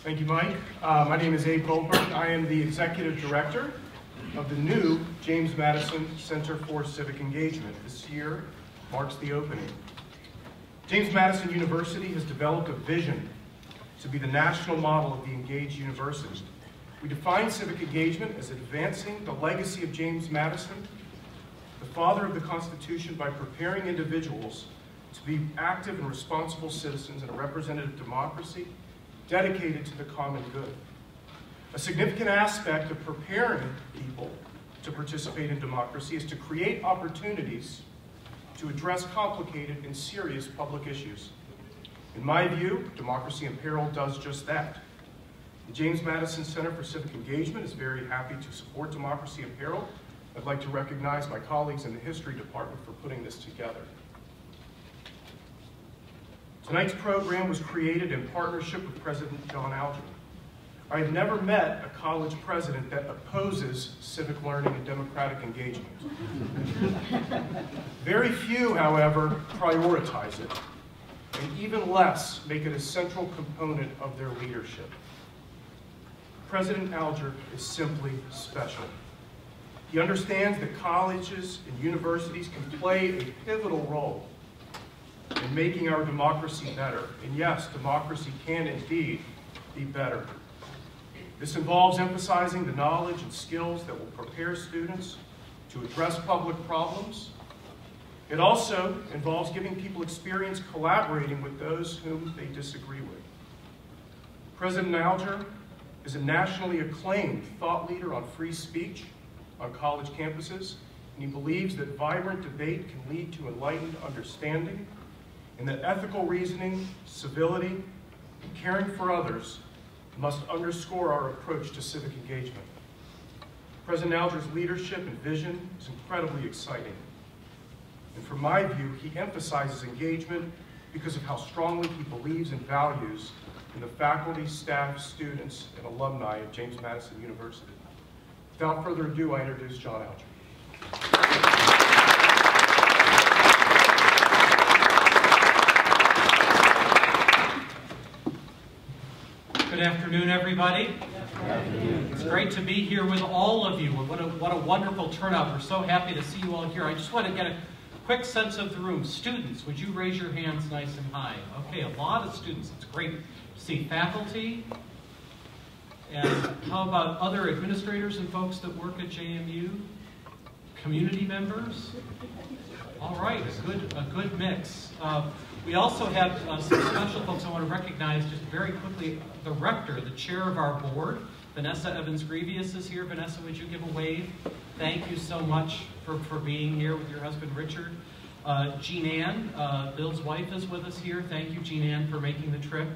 Thank you, Mike. My name is Abe Goldberg. I am the Executive Director of the new James Madison Center for Civic Engagement. This year marks the opening. James Madison University has developed a vision to be the national model of the engaged university. We define civic engagement as advancing the legacy of James Madison, the father of the Constitution, by preparing individuals to be active and responsible citizens in a representative democracy dedicated to the common good. A significant aspect of preparing people to participate in democracy is to create opportunities to address complicated and serious public issues. In my view, Democracy in Peril does just that. The James Madison Center for Civic Engagement is very happy to support Democracy in Peril. I'd like to recognize my colleagues in the History Department for putting this together. Tonight's program was created in partnership with President John Alger. I have never met a college president that opposes civic learning and democratic engagement. Very few, however, prioritize it, and even less make it a central component of their leadership. President Alger is simply special. He understands that colleges and universities can play a pivotal role in making our democracy better. And yes, democracy can indeed be better. This involves emphasizing the knowledge and skills that will prepare students to address public problems. It also involves giving people experience collaborating with those whom they disagree with. President Alger is a nationally acclaimed thought leader on free speech on college campuses, and he believes that vibrant debate can lead to enlightened understanding, and that ethical reasoning, civility, and caring for others must underscore our approach to civic engagement. President Alger's leadership and vision is incredibly exciting. And from my view, he emphasizes engagement because of how strongly he believes and values in the faculty, staff, students, and alumni of James Madison University. Without further ado, I introduce John Alger. Good afternoon, everybody. It's great to be here with all of you. What a wonderful turnout. We're so happy to see you all here. I just want to get a quick sense of the room. Students, would you raise your hands nice and high? Okay, a lot of students. It's great to see faculty. And how about other administrators and folks that work at JMU? Community members? All right, a good mix. We also have some special folks I want to recognize just very quickly. The rector, the chair of our board, Vanessa Evans-Grevious is here. Vanessa, would you give a wave? Thank you so much for being here with your husband, Richard. Jean Ann, Bill's wife, is with us here. Thank you, Jean Ann, for making the trip.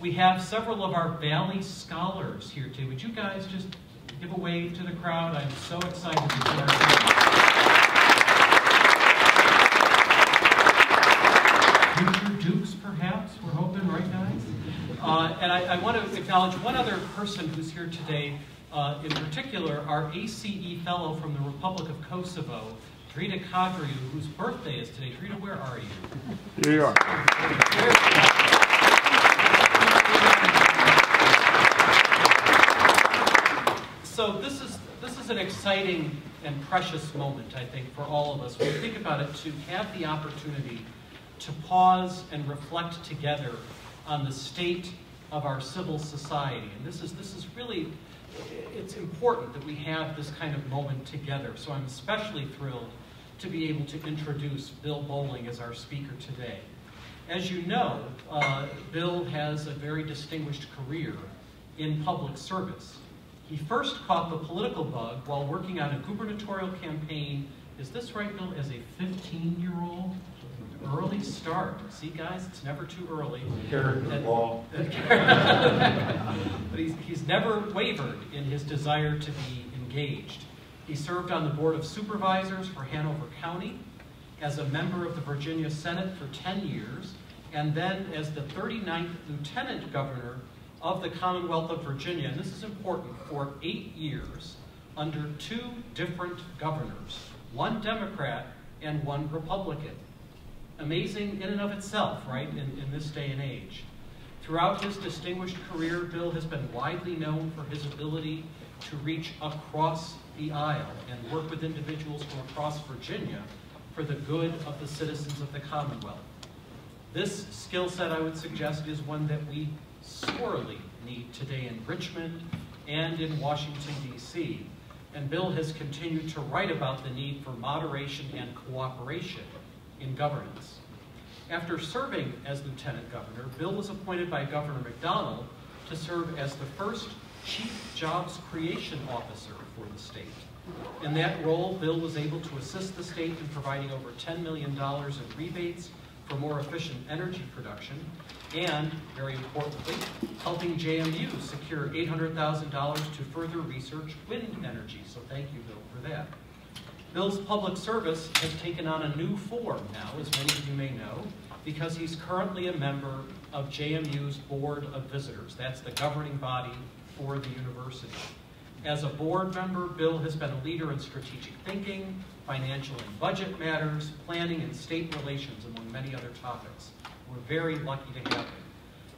We have several of our Valley Scholars here, too. Would you guys just give a wave to the crowd? I'm so excited to be here. Future Dukes, perhaps, we're hoping, right, guys? And I want to acknowledge one other person who's here today, in particular, our ACE Fellow from the Republic of Kosovo, Drita Kadriou, whose birthday is today. Drita, where are you? Here you are. So this is an exciting and precious moment, I think, for all of us. When you think about it, to have the opportunity to pause and reflect together on the state of our civil society. And this is really, it's important that we have this kind of moment together. So I'm especially thrilled to be able to introduce Bill Bolling as our speaker today. As you know, Bill has a very distinguished career in public service. He first caught the political bug while working on a gubernatorial campaign, is this right, Bill, as a 15-year-old? Early start. See, guys, it's never too early. But he's never wavered in his desire to be engaged. He served on the Board of Supervisors for Hanover County, as a member of the Virginia Senate for 10 years, and then as the 39th Lieutenant Governor of the Commonwealth of Virginia, and this is important, for 8 years under 2 different governors, one Democrat and one Republican. Amazing in and of itself, right, in this day and age. Throughout his distinguished career, Bill has been widely known for his ability to reach across the aisle and work with individuals from across Virginia for the good of the citizens of the Commonwealth. This skill set, I would suggest, is one that we sorely need today in Richmond and in Washington, D.C. And Bill has continued to write about the need for moderation and cooperation in governance. After serving as Lieutenant Governor, Bill was appointed by Governor McDonnell to serve as the first Chief Jobs Creation Officer for the state. In that role, Bill was able to assist the state in providing over $10 million in rebates for more efficient energy production and, very importantly, helping JMU secure $800,000 to further research wind energy. So thank you, Bill, for that. Bill's public service has taken on a new form now, as many of you may know, because he's currently a member of JMU's Board of Visitors. That's the governing body for the university. As a board member, Bill has been a leader in strategic thinking, financial and budget matters, planning and state relations, among many other topics. We're very lucky to have him.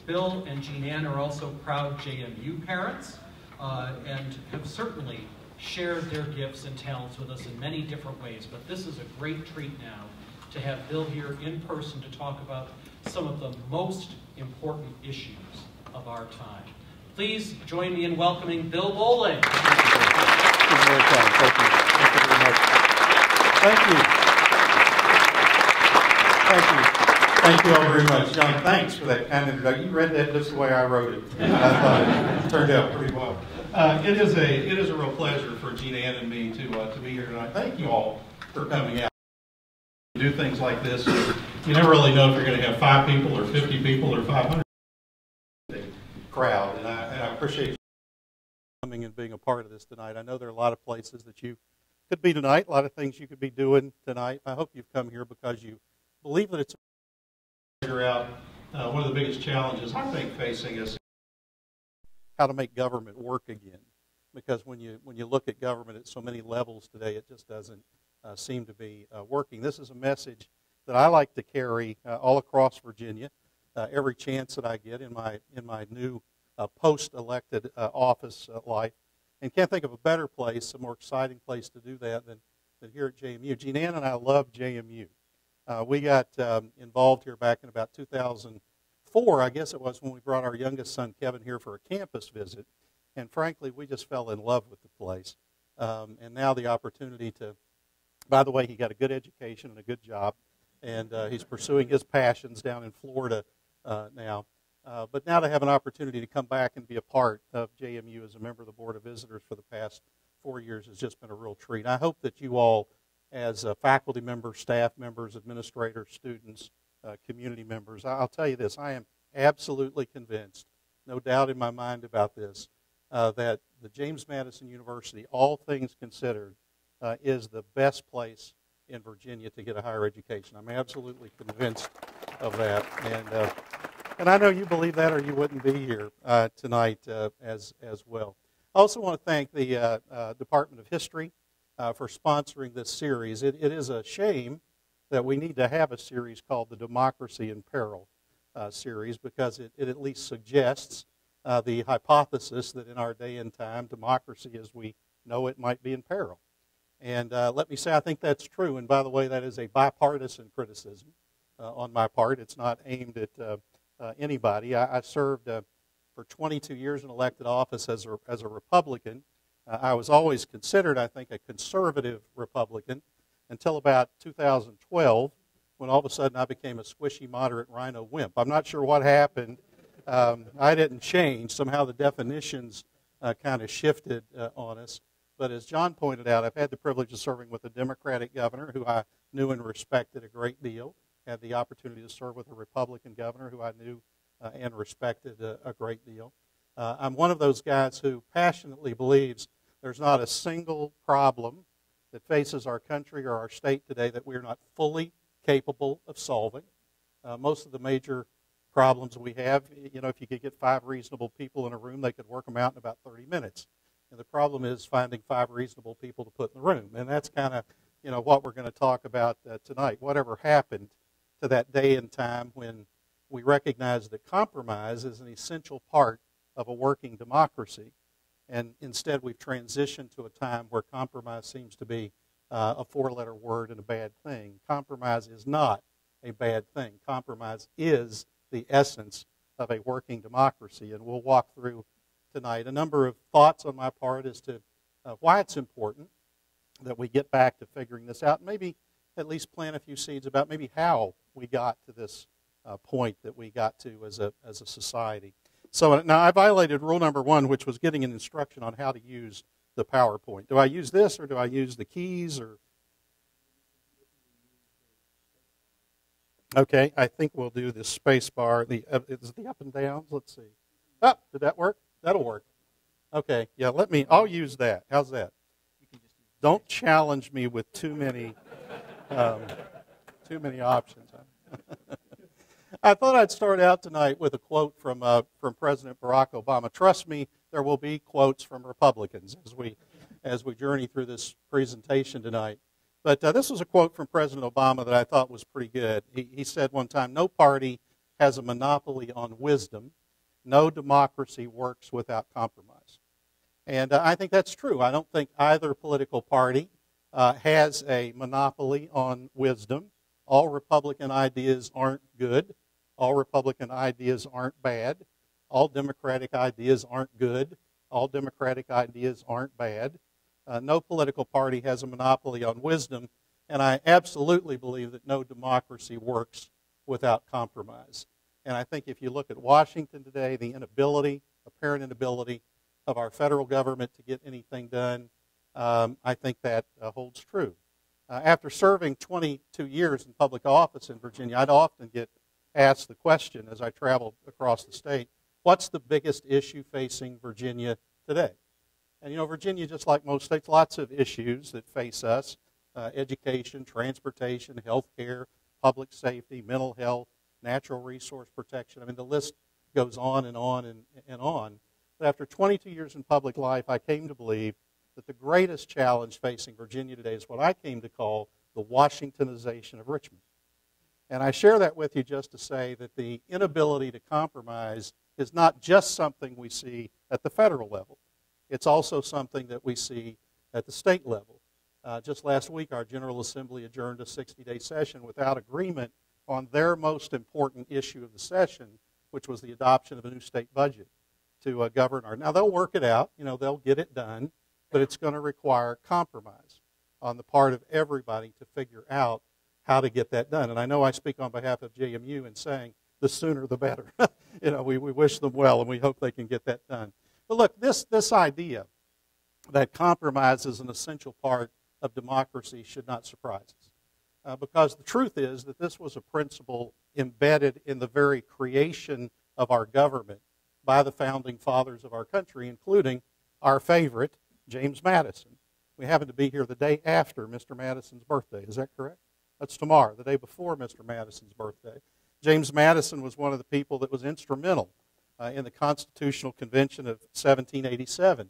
Bill and Jean Ann are also proud JMU parents and have certainly shared their gifts and talents with us in many different ways, but this is a great treat now to have Bill here in person to talk about some of the most important issues of our time. Please join me in welcoming Bill Bolling. Thank you very much. Thank you. Thank you all very much. John, thanks for that kind introduction. You read that just the way I wrote it. I thought it turned out pretty well. It is a real pleasure for Jean Ann and me to be here tonight. Thank you all for coming out. Do things like this. You never really know if you're going to have 5 people or 50 people or 500 crowd, and I appreciate you coming and being a part of this tonight. I know there are a lot of places that you could be tonight, a lot of things you could be doing tonight. I hope you've come here because you believe that it's figure out one of the biggest challenges I think facing us, how to make government work again. Because when you look at government at so many levels today, it just doesn't seem to be working. This is a message that I like to carry all across Virginia. Every chance that I get in my new post-elected office life, and can't think of a better place, a more exciting place to do that than here at JMU. Jean Ann and I love JMU. We got involved here back in about 2004, I guess it was, when we brought our youngest son Kevin here for a campus visit, and frankly, we just fell in love with the place. And now the opportunity to, by the way, he got a good education and a good job, and he's pursuing his passions down in Florida now. But now to have an opportunity to come back and be a part of JMU as a member of the Board of Visitors for the past 4 years has just been a real treat. I hope that you all, as faculty members, staff members, administrators, students, community members, I'll tell you this, I am absolutely convinced, no doubt in my mind about this, that the James Madison University, all things considered, is the best place in Virginia to get a higher education. I'm absolutely convinced of that. And I know you believe that, or you wouldn't be here tonight as well. I also want to thank the Department of History for sponsoring this series. It is a shame that we need to have a series called the Democracy in Peril series, because it at least suggests the hypothesis that in our day and time, democracy as we know it might be in peril. And let me say, I think that's true. And by the way, that is a bipartisan criticism on my part. It's not aimed at anybody. I served for 22 years in elected office as a Republican. I was always considered, I think, a conservative Republican until about 2012, when all of a sudden I became a squishy, moderate rhino wimp. I'm not sure what happened. I didn't change. Somehow the definitions kind of shifted on us. But as John pointed out, I've had the privilege of serving with a Democratic governor who I knew and respected a great deal. Had the opportunity to serve with a Republican governor who I knew and respected a great deal. I'm one of those guys who passionately believes there's not a single problem that faces our country or our state today that we're not fully capable of solving. Most of the major problems we have, you know, if you could get 5 reasonable people in a room, they could work them out in about 30 minutes. And the problem is finding 5 reasonable people to put in the room. And that's kind of, you know, what we're going to talk about tonight. Whatever happened to that day and time when we recognize that compromise is an essential part of a working democracy. And instead, we've transitioned to a time where compromise seems to be a four-letter word and a bad thing. Compromise is not a bad thing. Compromise is the essence of a working democracy. And we'll walk through tonight a number of thoughts on my part as to why it's important that we get back to figuring this out. Maybe at least plant a few seeds about maybe how we got to this point that we got to as a society. So now I violated rule number 1, which was getting an instruction on how to use the PowerPoint. Do I use this or do I use the keys? Or okay, I think we'll do the space bar. Is it the up and downs? Let's see. Oh, did that work? That'll work. Okay, yeah, I'll use that. How's that? Don't challenge me with too many options. I thought I'd start out tonight with a quote from President Barack Obama. Trust me, there will be quotes from Republicans as we journey through this presentation tonight. But this was a quote from President Obama that I thought was pretty good. He said one time, "No party has a monopoly on wisdom. No democracy works without compromise." And I think that's true. I don't think either political party has a monopoly on wisdom. All Republican ideas aren't good. All Republican ideas aren't bad. All Democratic ideas aren't good. All Democratic ideas aren't bad. No political party has a monopoly on wisdom. And I absolutely believe that no democracy works without compromise. And I think if you look at Washington today, the apparent inability of our federal government to get anything done, I think that holds true. After serving 22 years in public office in Virginia, I'd often get asked the question as I traveled across the state, what's the biggest issue facing Virginia today? And you know, Virginia, just like most states, lots of issues that face us, education, transportation, health care, public safety, mental health, natural resource protection. I mean, the list goes on and on and on. But after 22 years in public life, I came to believe that the greatest challenge facing Virginia today is what I came to call the Washingtonization of Richmond. And I share that with you just to say that the inability to compromise is not just something we see at the federal level. It's also something that we see at the state level. Just last week, our General Assembly adjourned a 60-day session without agreement on their most important issue of the session, which was the adoption of a new state budget to govern our. Now, they'll work it out. You know, they'll get it done, but it's going to require compromise on the part of everybody to figure out how to get that done. And I know I speak on behalf of JMU in saying the sooner the better. You know, we wish them well, and we hope they can get that done. But look, this idea that compromise is an essential part of democracy should not surprise us. Because the truth is that this was a principle embedded in the very creation of our government by the founding fathers of our country, including our favorite, James Madison. We happen to be here the day after Mr. Madison's birthday. Is that correct? That's tomorrow, the day before Mr. Madison's birthday. James Madison was one of the people that was instrumental in the Constitutional Convention of 1787.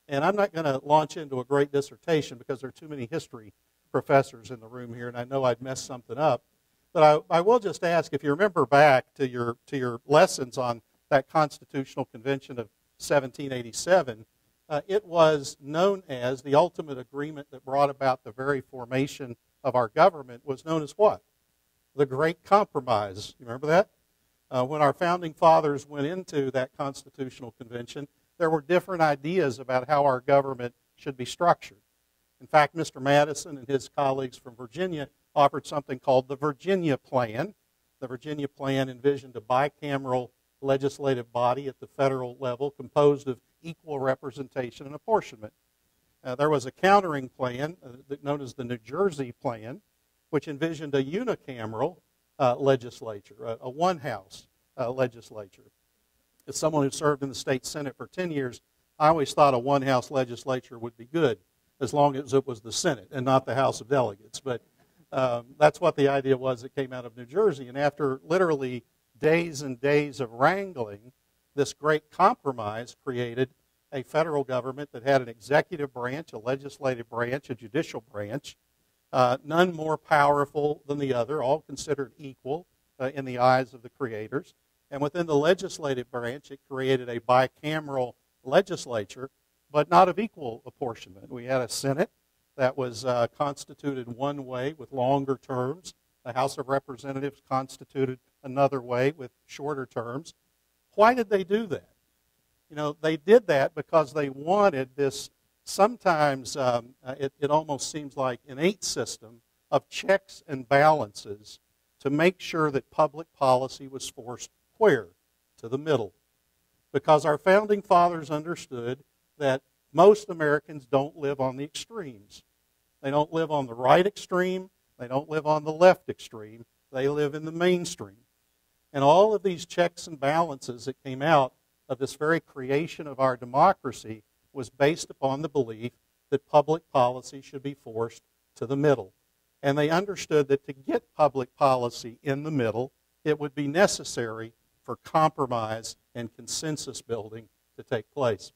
And I'm not going to launch into a great dissertation because there are too many history professors in the room here, and I know I'd mess something up. But I will just ask, if you remember back to your lessons on that Constitutional Convention of 1787, it was known as the ultimate agreement that brought about the very formation of our government was known as what? The Great Compromise. You remember that? When our founding fathers went into that Constitutional Convention, there were different ideas about how our government should be structured. In fact, Mr. Madison and his colleagues from Virginia offered something called the Virginia Plan. The Virginia Plan envisioned a bicameral legislative body at the federal level composed of equal representation and apportionment. There was a countering plan known as the New Jersey Plan, which envisioned a unicameral legislature, a one-house legislature. As someone who served in the state Senate for 10 years, I always thought a one-house legislature would be good as long as it was the Senate and not the House of Delegates. But that's what the idea was that came out of New Jersey. And after literally days and days of wrangling, this great compromise created a federal government that had an executive branch, a legislative branch, a judicial branch, none more powerful than the other, all considered equal, in the eyes of the creators. And within the legislative branch, it created a bicameral legislature, but not of equal apportionment. We had a Senate that was constituted one way with longer terms. The House of Representatives constituted another way with shorter terms. Why did they do that? You know, they did that because they wanted this, sometimes it almost seems like innate system of checks and balances to make sure that public policy was forced where? To the middle. Because our founding fathers understood that most Americans don't live on the extremes. They don't live on the right extreme. They don't live on the left extreme. They live in the mainstream. And all of these checks and balances that came out of this very creation of our democracy was based upon the belief that public policy should be forced to the middle. And they understood that to get public policy in the middle, it would be necessary for compromise and consensus building to take place.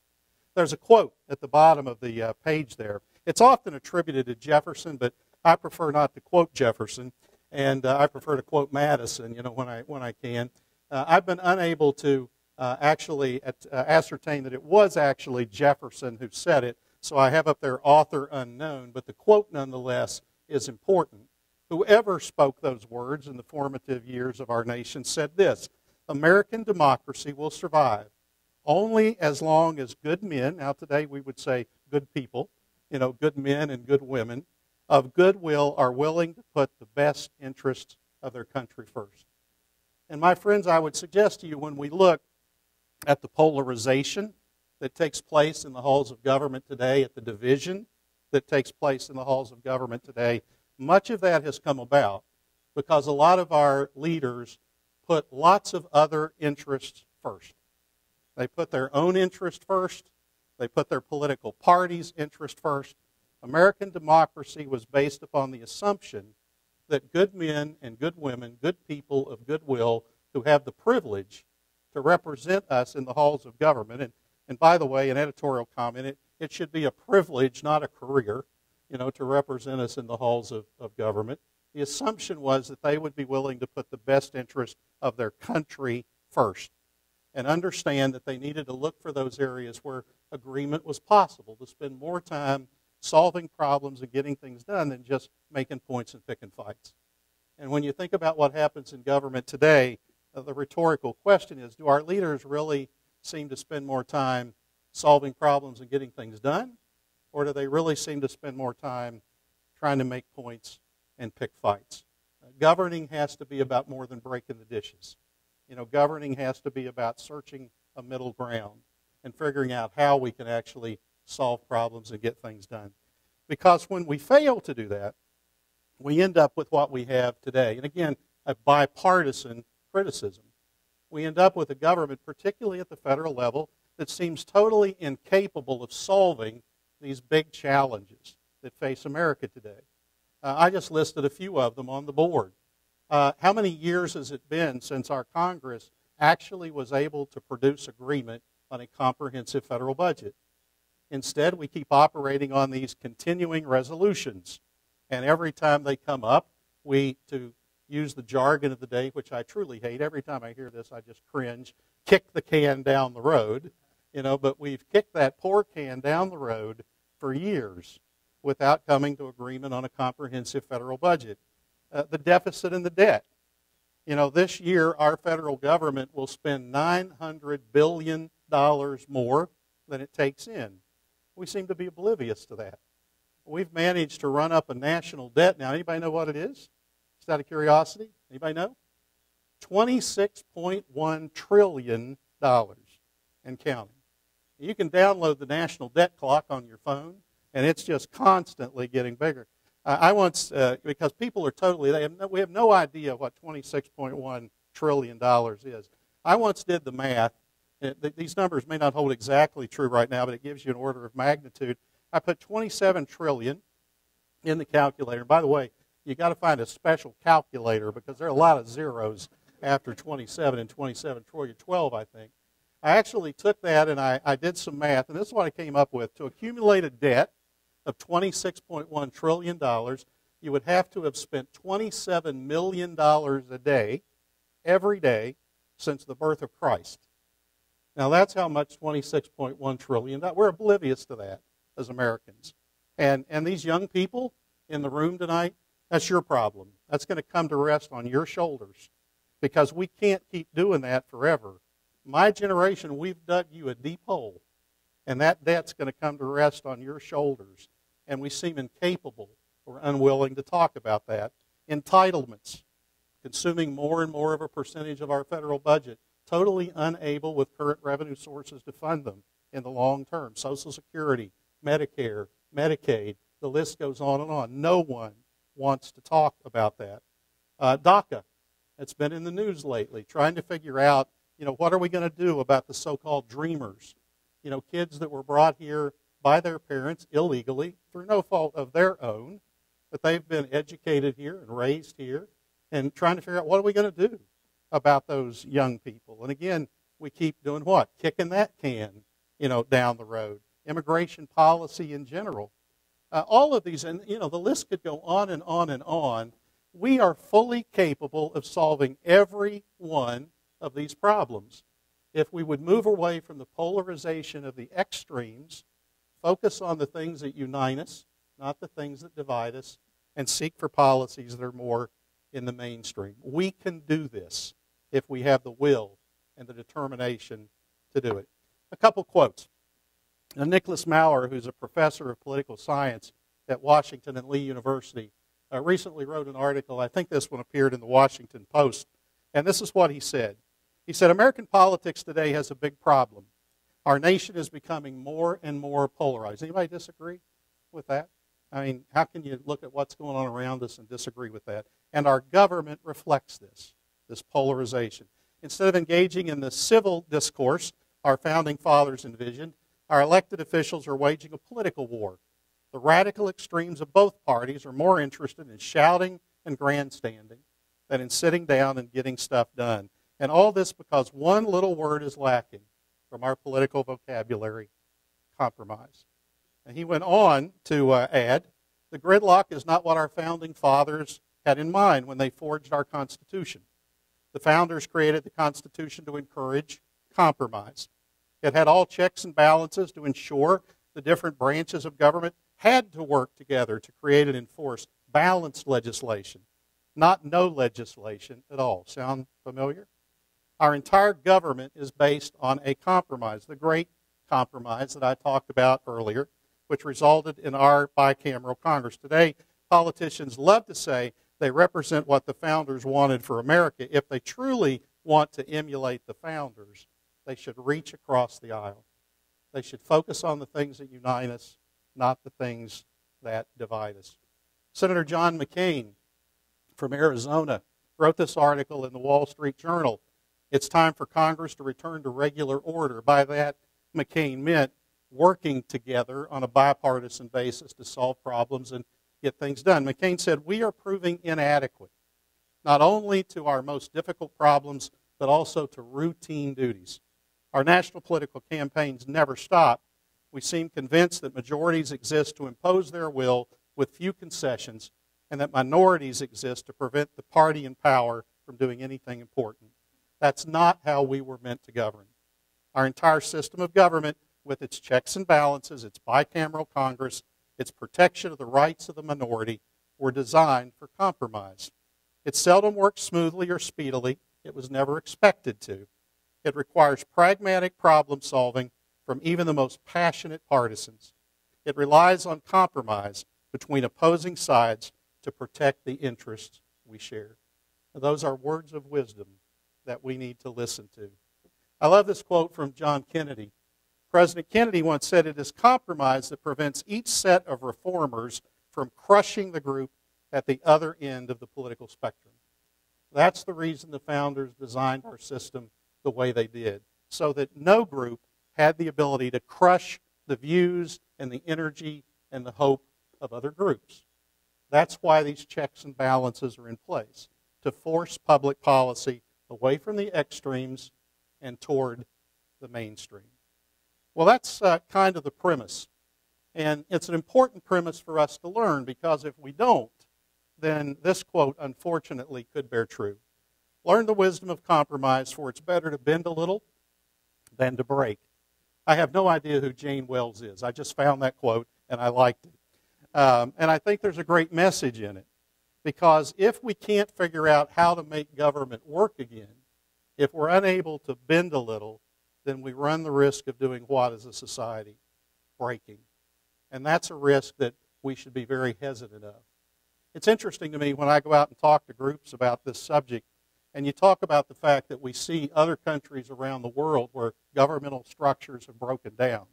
There's a quote at the bottom of the page there. It's often attributed to Jefferson, but I prefer not to quote Jefferson, and I prefer to quote Madison, you know, when I can. I've been unable to actually ascertain that it was actually Jefferson who said it, so I have up there author unknown, but the quote nonetheless is important. Whoever spoke those words in the formative years of our nation said this: American democracy will survive only as long as good men, now today we would say good people, you know, good men and good women, of goodwill are willing to put the best interests of their country first. And my friends, I would suggest to you when we look at the polarization that takes place in the halls of government today, at the division that takes place in the halls of government today, much of that has come about because a lot of our leaders put lots of other interests first. They put their own interest first. They put their political party's interest first. American democracy was based upon the assumption that good men and good women, good people of goodwill who have the privilege to represent us in the halls of government, and by the way, an editorial comment, it should be a privilege, not a career, you know, to represent us in the halls of government. The assumption was that they would be willing to put the best interest of their country first and understand that they needed to look for those areas where agreement was possible, to spend more time solving problems and getting things done than just making points and picking fights. And when you think about what happens in government today, the rhetorical question is, do our leaders really seem to spend more time solving problems and getting things done? Or do they really seem to spend more time trying to make points and pick fights? Governing has to be about more than breaking the dishes. You know, governing has to be about searching a middle ground and figuring out how we can actually solve problems and get things done. Because when we fail to do that, we end up with what we have today. And again, a bipartisan criticism. We end up with a government, particularly at the federal level, that seems totally incapable of solving these big challenges that face America today. I just listed a few of them on the board. How many years has it been since our Congress actually was able to produce agreement on a comprehensive federal budget? Instead, we keep operating on these continuing resolutions. And every time they come up, we, to use the jargon of the day, which I truly hate, every time I hear this I just cringe, kick the can down the road. You know, but we've kicked that poor can down the road for years without coming to agreement on a comprehensive federal budget. The deficit and the debt. You know, this year our federal government will spend $900 billion more than it takes in. We seem to be oblivious to that. We've managed to run up a national debt. Now, anybody know what it is? Just out of curiosity, anybody know? $26.1 trillion and counting. You can download the national debt clock on your phone, and it's just constantly getting bigger. I once, because people are totally, we have no idea what $26.1 trillion is. I once did the math. These numbers may not hold exactly true right now, but it gives you an order of magnitude. I put 27 trillion in the calculator. By the way, you got to find a special calculator because there are a lot of zeros after 27 and 27 trillion, 12 I think. I actually took that and I did some math, and this is what I came up with. To accumulate a debt of $26.1 trillion, you would have to have spent $27 million a day every day since the birth of Christ. Now that's how much $26.1 trillion, we're oblivious to that as Americans. And these young people in the room tonight, that's your problem. That's going to come to rest on your shoulders because we can't keep doing that forever. My generation, we've dug you a deep hole, and that debt's going to come to rest on your shoulders. And we seem incapable or unwilling to talk about that. Entitlements, consuming more and more of a percentage of our federal budget, totally unable with current revenue sources to fund them in the long term. Social Security, Medicare, Medicaid, the list goes on and on. No one wants to talk about that. DACA, it's been in the news lately, trying to figure out, what are we going to do about the so-called dreamers? Kids that were brought here by their parents illegally through no fault of their own, but they've been educated here and raised here, and trying to figure out what are we going to do about those young people. And again, we keep doing what? Kicking that can, down the road. Immigration policy in general. All of these, and the list could go on and on and on. We are fully capable of solving every one of these problems if we would move away from the polarization of the extremes, focus on the things that unite us, not the things that divide us, and seek for policies that are more in the mainstream. We can do this if we have the will and the determination to do it. A couple quotes. Now, Nicholas Maurer, who's a professor of political science at Washington and Lee University, recently wrote an article. I think this one appeared in the Washington Post. And this is what he said. He said, American politics today has a big problem. Our nation is becoming more and more polarized. Anybody disagree with that? I mean, how can you look at what's going on around us and disagree with that? And our government reflects this polarization. Instead of engaging in the civil discourse our founding fathers envisioned, our elected officials are waging a political war. The radical extremes of both parties are more interested in shouting and grandstanding than in sitting down and getting stuff done. And all this because one little word is lacking from our political vocabulary: compromise. And he went on to add, the gridlock is not what our founding fathers had in mind when they forged our Constitution. The founders created the Constitution to encourage compromise. It had all checks and balances to ensure the different branches of government had to work together to create and enforce balanced legislation, not no legislation at all. Sound familiar? Our entire government is based on a compromise, the great compromise that I talked about earlier, which resulted in our bicameral Congress. Today, politicians love to say they represent what the founders wanted for America. If they truly want to emulate the founders, they should reach across the aisle. They should focus on the things that unite us, not the things that divide us. Senator John McCain from Arizona wrote this article in the Wall Street Journal. It's time for Congress to return to regular order. By that, McCain meant working together on a bipartisan basis to solve problems and get things done. McCain said, we are proving inadequate, not only to our most difficult problems, but also to routine duties. Our national political campaigns never stop. We seem convinced that majorities exist to impose their will with few concessions, and that minorities exist to prevent the party in power from doing anything important. That's not how we were meant to govern. Our entire system of government, with its checks and balances, its bicameral Congress, its protection of the rights of the minority, were designed for compromise. It seldom works smoothly or speedily. It was never expected to. It requires pragmatic problem solving from even the most passionate partisans. It relies on compromise between opposing sides to protect the interests we share. Those are words of wisdom that we need to listen to. I love this quote from John Kennedy. President Kennedy once said, it is compromise that prevents each set of reformers from crushing the group at the other end of the political spectrum. That's the reason the founders designed our system the way they did, so that no group had the ability to crush the views and the energy and the hope of other groups. That's why these checks and balances are in place, to force public policy away from the extremes and toward the mainstream. Well, that's kind of the premise. And it's an important premise for us to learn, because if we don't, then this quote, unfortunately, could bear true. Learn the wisdom of compromise, for it's better to bend a little than to break. I have no idea who Jane Wells is. I just found that quote, and I liked it. And I think there's a great message in it. Because if we can't figure out how to make government work again, if we're unable to bend a little, then we run the risk of doing what as a society? Breaking. And that's a risk that we should be very hesitant of. It's interesting to me when I go out and talk to groups about this subject, and you talk about the fact that we see other countries around the world where governmental structures have broken down.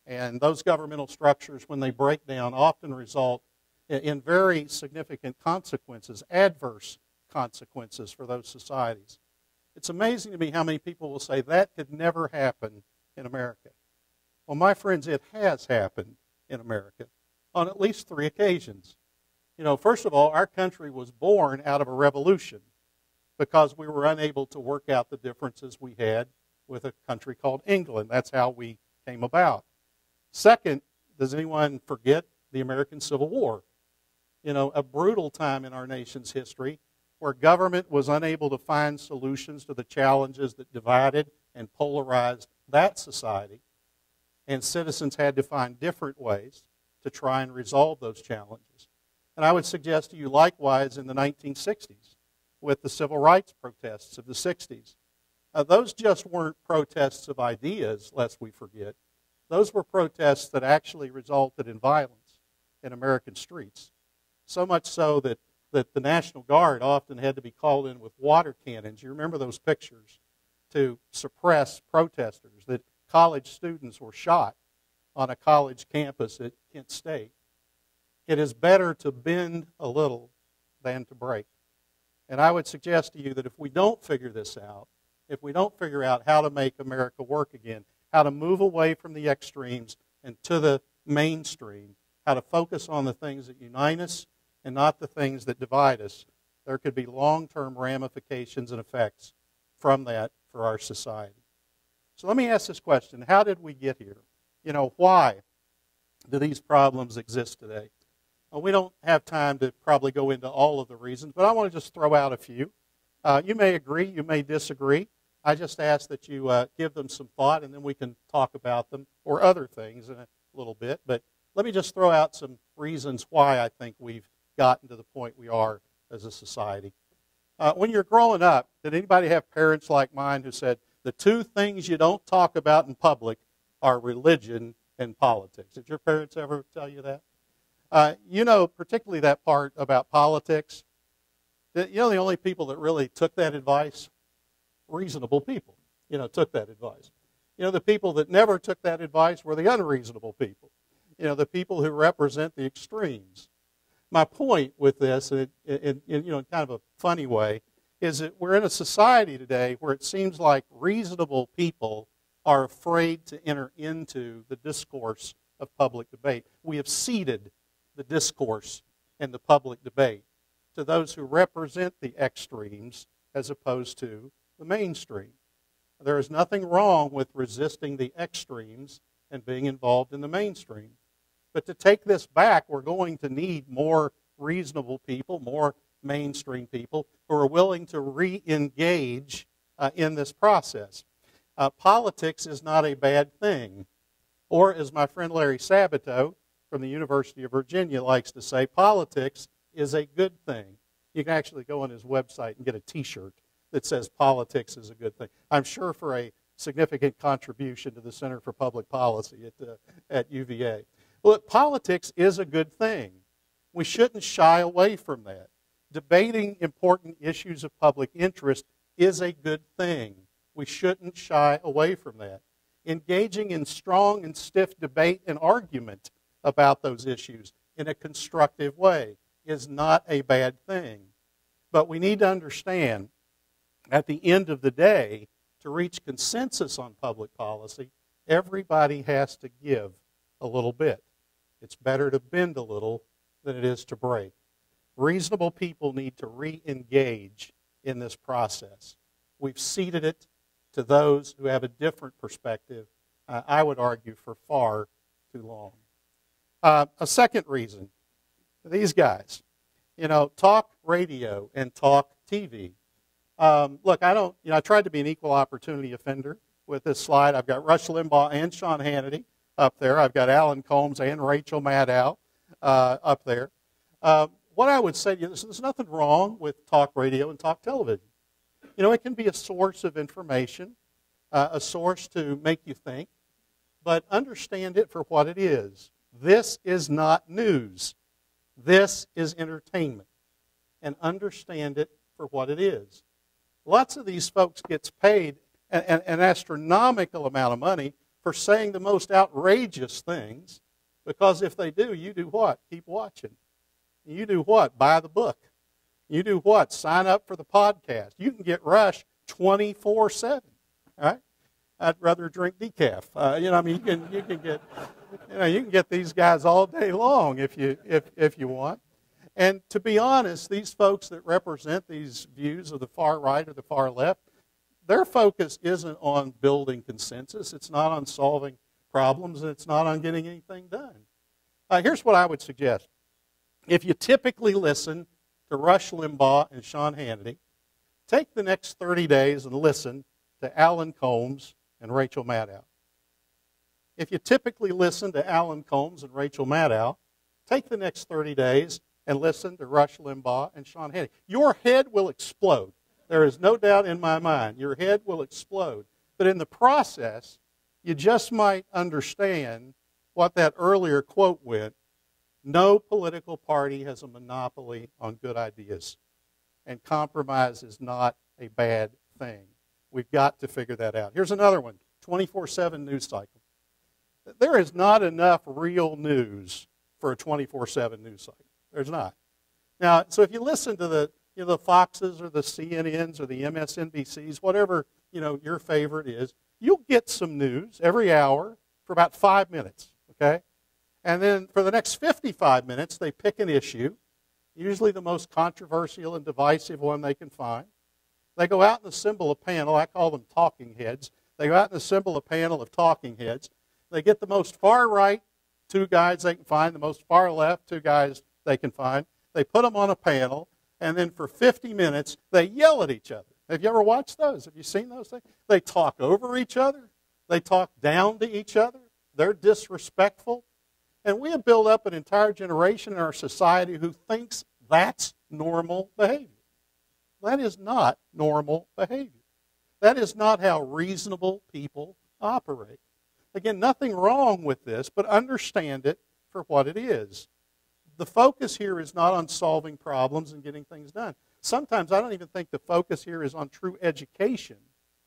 And those governmental structures, when they break down, often result in very significant consequences, adverse consequences for those societies. It's amazing to me how many people will say that could never happen in America. Well, my friends, it has happened in America on at least 3 occasions. You know, first of all, our country was born out of a revolution because we were unable to work out the differences we had with a country called England. That's how we came about. Second, does anyone forget the American Civil War? You know, a brutal time in our nation's history where government was unable to find solutions to the challenges that divided and polarized that society, and citizens had to find different ways to try and resolve those challenges. And I would suggest to you likewise in the 1960s with the civil rights protests of the 60s. Those just weren't protests of ideas, lest we forget. Those were protests that actually resulted in violence in American streets. So much so that the National Guard often had to be called in with water cannons. You remember those pictures to suppress protesters, that college students were shot on a college campus at Kent State. It is better to bend a little than to break. And I would suggest to you that if we don't figure this out, if we don't figure out how to make America work again, how to move away from the extremes and to the mainstream, how to focus on the things that unite us and not the things that divide us, there could be long-term ramifications and effects from that for our society. So let me ask this question. How did we get here? You know, why do these problems exist today? Well, we don't have time to probably go into all of the reasons, but I want to just throw out a few. You may agree, you may disagree. I just ask that you give them some thought, and then we can talk about them or other things in a little bit. But let me just throw out some reasons why I think we've gotten to the point we are as a society. When you're growing up, did anybody have parents like mine who said, the 2 things you don't talk about in public are religion and politics? Did your parents ever tell you that? You know, particularly that part about politics, you know the only people that really took that advice? Reasonable people, you know, took that advice. You know, the people that never took that advice were the unreasonable people. You know, the people who represent the extremes. My point with this, in you know, kind of a funny way, is that we're in a society today where it seems like reasonable people are afraid to enter into the discourse of public debate. We have ceded the discourse and the public debate to those who represent the extremes as opposed to the mainstream. There is nothing wrong with resisting the extremes and being involved in the mainstream. But to take this back, we're going to need more reasonable people, more mainstream people who are willing to re-engage in this process. Politics is not a bad thing. Or as my friend Larry Sabato from the University of Virginia likes to say, politics is a good thing. You can actually go on his website and get a t-shirt that says politics is a good thing. I'm sure for a significant contribution to the Center for Public Policy at UVA. Well, politics is a good thing. We shouldn't shy away from that. Debating important issues of public interest is a good thing. We shouldn't shy away from that. Engaging in strong and stiff debate and argument about those issues in a constructive way is not a bad thing. But we need to understand, at the end of the day, to reach consensus on public policy, everybody has to give a little bit. It's better to bend a little than it is to break. Reasonable people need to re-engage in this process. We've ceded it to those who have a different perspective, I would argue, for far too long. A second reason, these guys, you know, talk radio and talk TV. Look, I tried to be an equal opportunity offender with this slide. I've got Rush Limbaugh and Sean Hannity up there. I've got Alan Colmes and Rachel Maddow up there. What I would say to you is there's nothing wrong with talk radio and talk television. It can be a source of information, a source to make you think, but understand it for what it is. This is not news. This is entertainment. And understand it for what it is. Lots of these folks gets paid an astronomical amount of money for saying the most outrageous things, because if they do, you do what? Keep watching. You do what? Buy the book. You do what? Sign up for the podcast. You can get Rush 24/7. All right? I'd rather drink decaf. You can get these guys all day long if you want. And to be honest, these folks that represent these views of the far right or the far left, their focus isn't on building consensus. It's not on solving problems, and it's not on getting anything done. Here's what I would suggest. If you typically listen to Rush Limbaugh and Sean Hannity, take the next 30 days and listen to Alan Colmes and Rachel Maddow. If you typically listen to Alan Colmes and Rachel Maddow, take the next 30 days and listen to Rush Limbaugh and Sean Hannity. Your head will explode. There is no doubt in my mind. Your head will explode. But in the process, you just might understand what that earlier quote went. No political party has a monopoly on good ideas. And compromise is not a bad thing. We've got to figure that out. Here's another one, 24/7 news cycle. There is not enough real news for a 24/7 news cycle. There's not. Now, so if you listen to the Foxes or the CNNs or the MSNBCs, whatever your favorite is, you'll get some news every hour for about 5 minutes, okay? And then for the next 55 minutes, they pick an issue, usually the most controversial and divisive one they can find. They go out and assemble a panel. I call them talking heads. They go out and assemble a panel of talking heads. They get the most far right 2 guys they can find, the most far left 2 guys they can find. They put them on a panel, and then for 50 minutes, they yell at each other. Have you ever watched those? Have you seen those things? They talk over each other. They talk down to each other. They're disrespectful. And we have built up an entire generation in our society who thinks that's normal behavior. That is not normal behavior. That is not how reasonable people operate. Again, nothing wrong with this, but understand it for what it is. The focus here is not on solving problems and getting things done. Sometimes I don't even think the focus here is on true education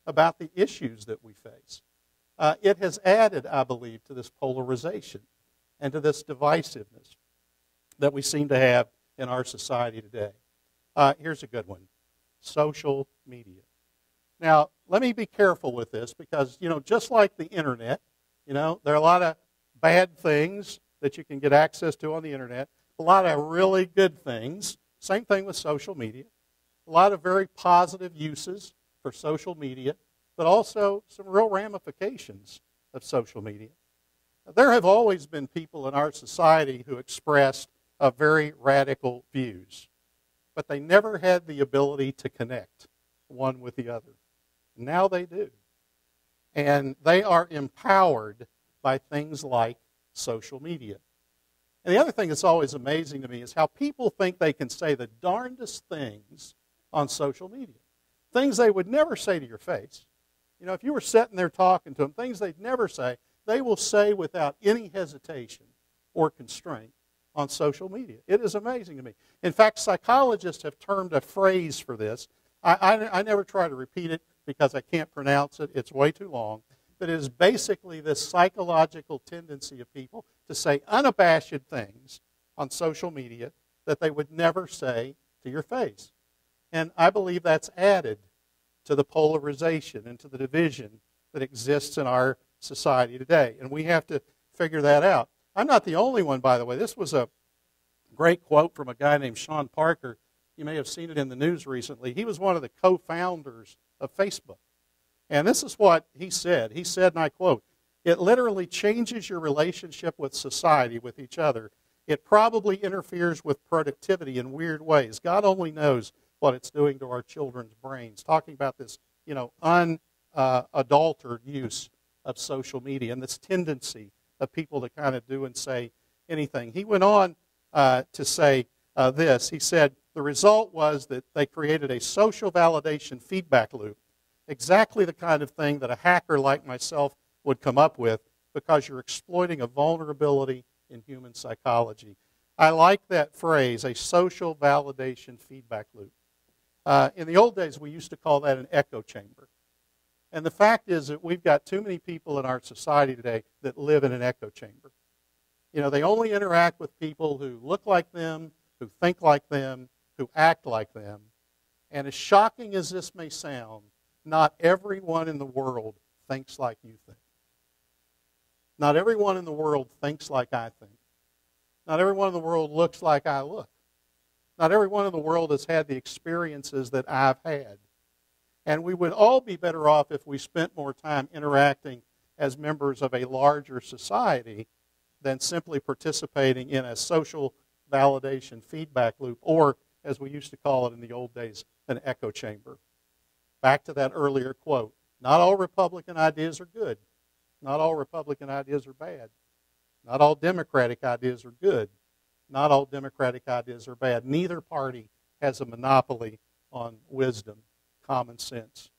about the issues that we face. It has added, I believe, to this polarization and to this divisiveness that we seem to have in our society today. Here's a good one. Social media. Now, let me be careful with this because, just like the internet, there are a lot of bad things that you can get access to on the internet, a lot of really good things. Same thing with social media. A lot of very positive uses for social media, but also some real ramifications of social media. There have always been people in our society who expressed very radical views, but they never had the ability to connect one with the other. Now they do. And they are empowered by things like social media. And the other thing that's always amazing to me is how people think they can say the darndest things on social media. Things they would never say to your face. If you were sitting there talking to them, things they'd never say, they will say without any hesitation or constraint on social media. It is amazing to me. In fact, psychologists have termed a phrase for this. I never try to repeat it because I can't pronounce it. It's way too long. But it is basically this psychological tendency of people to say unabashed things on social media that they would never say to your face. And I believe that's added to the polarization and to the division that exists in our society today. And we have to figure that out. I'm not the only one, by the way. This was a great quote from a guy named Sean Parker. You may have seen it in the news recently. He was one of the co-founders of Facebook. And this is what he said. He said, and I quote, "It literally changes your relationship with society, with each other. It probably interferes with productivity in weird ways. God only knows. what it's doing to our children's brains, talking about this, unadulterated use of social media and this tendency of people to kind of do and say anything. He went on to say this. He said, the result was that they created a social validation feedback loop, exactly the kind of thing that a hacker like myself would come up with because you're exploiting a vulnerability in human psychology. I like that phrase, a social validation feedback loop. In the old days, we used to call that an echo chamber. And the fact is that we've got too many people in our society today that live in an echo chamber. They only interact with people who look like them, who think like them, who act like them. And as shocking as this may sound, not everyone in the world thinks like you think. Not everyone in the world thinks like I think. Not everyone in the world looks like I look. Not everyone in the world has had the experiences that I've had. And we would all be better off if we spent more time interacting as members of a larger society than simply participating in a social validation feedback loop, or, as we used to call it in the old days, an echo chamber. Back to that earlier quote, not all Republican ideas are good. Not all Republican ideas are bad. Not all Democratic ideas are good. Not all Democratic ideas are bad. Neither party has a monopoly on wisdom, common sense,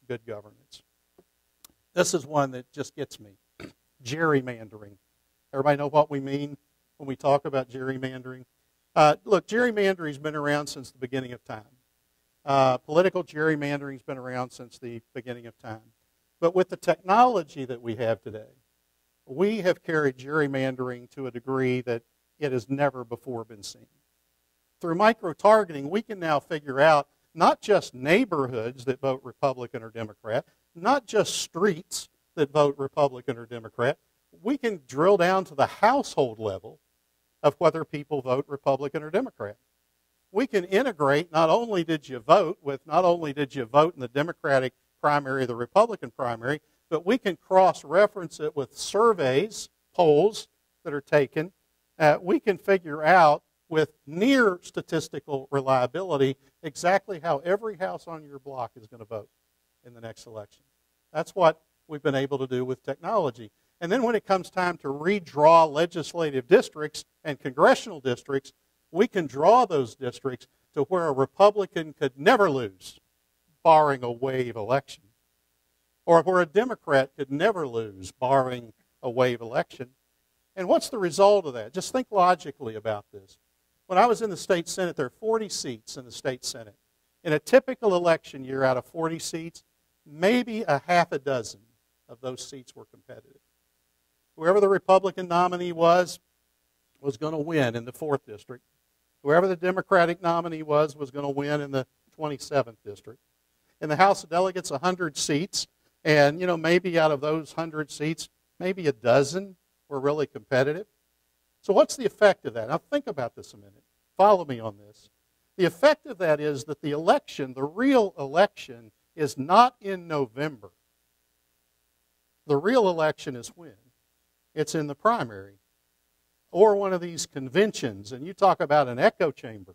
good governance. This is one that just gets me. Gerrymandering. Everybody know what we mean when we talk about gerrymandering? Look, gerrymandering's been around since the beginning of time. Political gerrymandering's been around since the beginning of time. But with the technology that we have today, we have carried gerrymandering to a degree that it has never before been seen. Through micro-targeting, we can now figure out not just neighborhoods that vote Republican or Democrat, not just streets that vote Republican or Democrat. We can drill down to the household level of whether people vote Republican or Democrat. We can integrate not only did you vote in the Democratic primary or the Republican primary, but we can cross-reference it with surveys, polls that are taken. We can figure out with near statistical reliability exactly how every house on your block is going to vote in the next election. That's what we've been able to do with technology. And then when it comes time to redraw legislative districts and congressional districts, we can draw those districts to where a Republican could never lose, barring a wave election, or where a Democrat could never lose, barring a wave election. And what's the result of that? Just think logically about this. When I was in the state Senate, there are 40 seats in the state Senate. In a typical election year, out of 40 seats, maybe a half a dozen of those seats were competitive. Whoever the Republican nominee was going to win in the 4th district. Whoever the Democratic nominee was going to win in the 27th district. In the House of Delegates, 100 seats, and maybe out of those 100 seats, maybe a dozen were really competitive. So what's the effect of that? Now think about this a minute. Follow me on this. The effect of that is that the election, the real election, is not in November. The real election is when? It's in the primary or one of these conventions. And you talk about an echo chamber.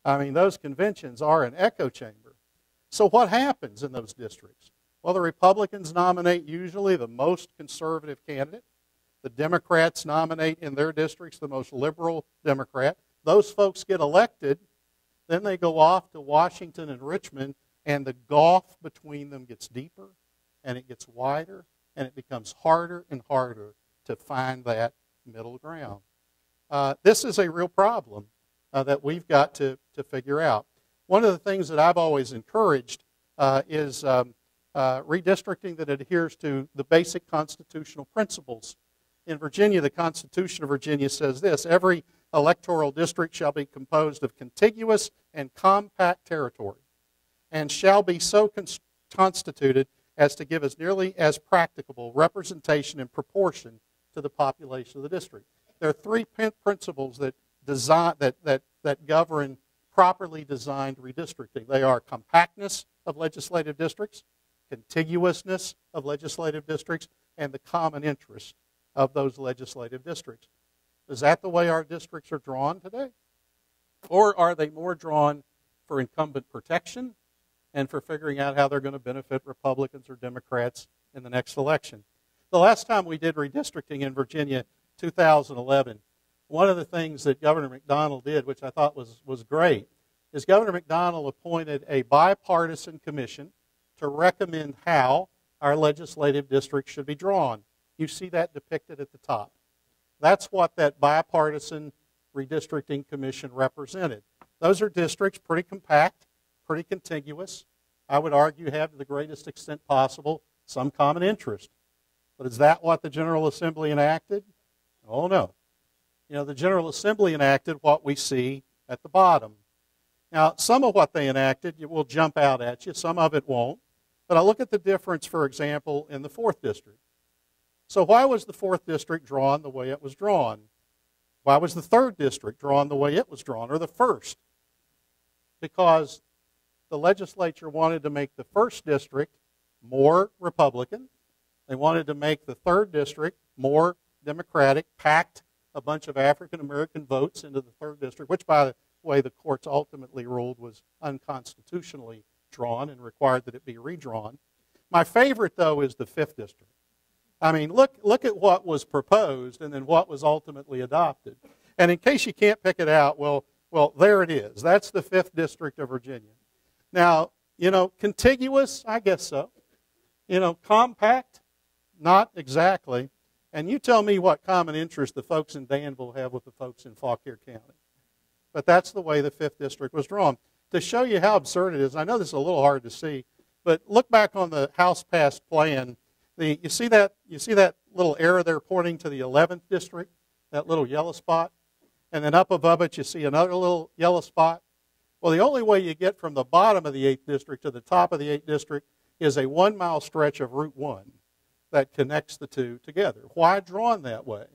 I mean, those conventions are an echo chamber. So what happens in those districts? Well, the Republicans nominate usually the most conservative candidate. The Democrats nominate in their districts the most liberal Democrat. Those folks get elected. Then they go off to Washington and Richmond, and the gulf between them gets deeper, and it gets wider, and it becomes harder and harder to find that middle ground. This is a real problem that we've got to figure out. One of the things that I've always encouraged is redistricting that adheres to the basic constitutional principles. In Virginia, the Constitution of Virginia says this: every electoral district shall be composed of contiguous and compact territory, and shall be so constituted as to give as nearly as practicable representation in proportion to the population of the district. There are 3 principles that govern properly designed redistricting. They are compactness of legislative districts, contiguousness of legislative districts, and the common interest of those legislative districts. Is that the way our districts are drawn today? Or are they more drawn for incumbent protection and for figuring out how they're going to benefit Republicans or Democrats in the next election. The last time we did redistricting in Virginia, 2011, one of the things that Governor McDonnell did, which I thought was great, is Governor McDonnell appointed a bipartisan commission to recommend how our legislative districts should be drawn. You see that depicted at the top. That's what that bipartisan redistricting commission represented. Those are districts pretty compact, pretty contiguous. I would argue have to the greatest extent possible some common interest. But is that what the General Assembly enacted? Oh no. You know, the General Assembly enacted what we see at the bottom. Now, some of what they enacted will jump out at you, some of it won't. But I'll look at the difference, for example, in the 4th District. So why was the 4th District drawn the way it was drawn? Why was the 3rd District drawn the way it was drawn, or the 1st? Because the legislature wanted to make the 1st District more Republican. They wanted to make the 3rd District more Democratic, packed a bunch of African American votes into the 3rd District, which, by the way, the courts ultimately ruled was unconstitutionally drawn and required that it be redrawn. My favorite, though, is the 5th District. I mean, look at what was proposed and then what was ultimately adopted. And in case you can't pick it out, well, there it is. That's the 5th District of Virginia. Now, you know, contiguous, I guess so. You know, compact, not exactly. And you tell me what common interest the folks in Danville have with the folks in Fauquier County. But that's the way the 5th District was drawn. To show you how absurd it is, I know this is a little hard to see, but look back on the House-passed plan. You see that little arrow there pointing to the 11th District, that little yellow spot? And then up above it you see another little yellow spot. Well, the only way you get from the bottom of the 8th District to the top of the 8th District is a 1-mile stretch of Route 1 that connects the two together. Why drawn that way?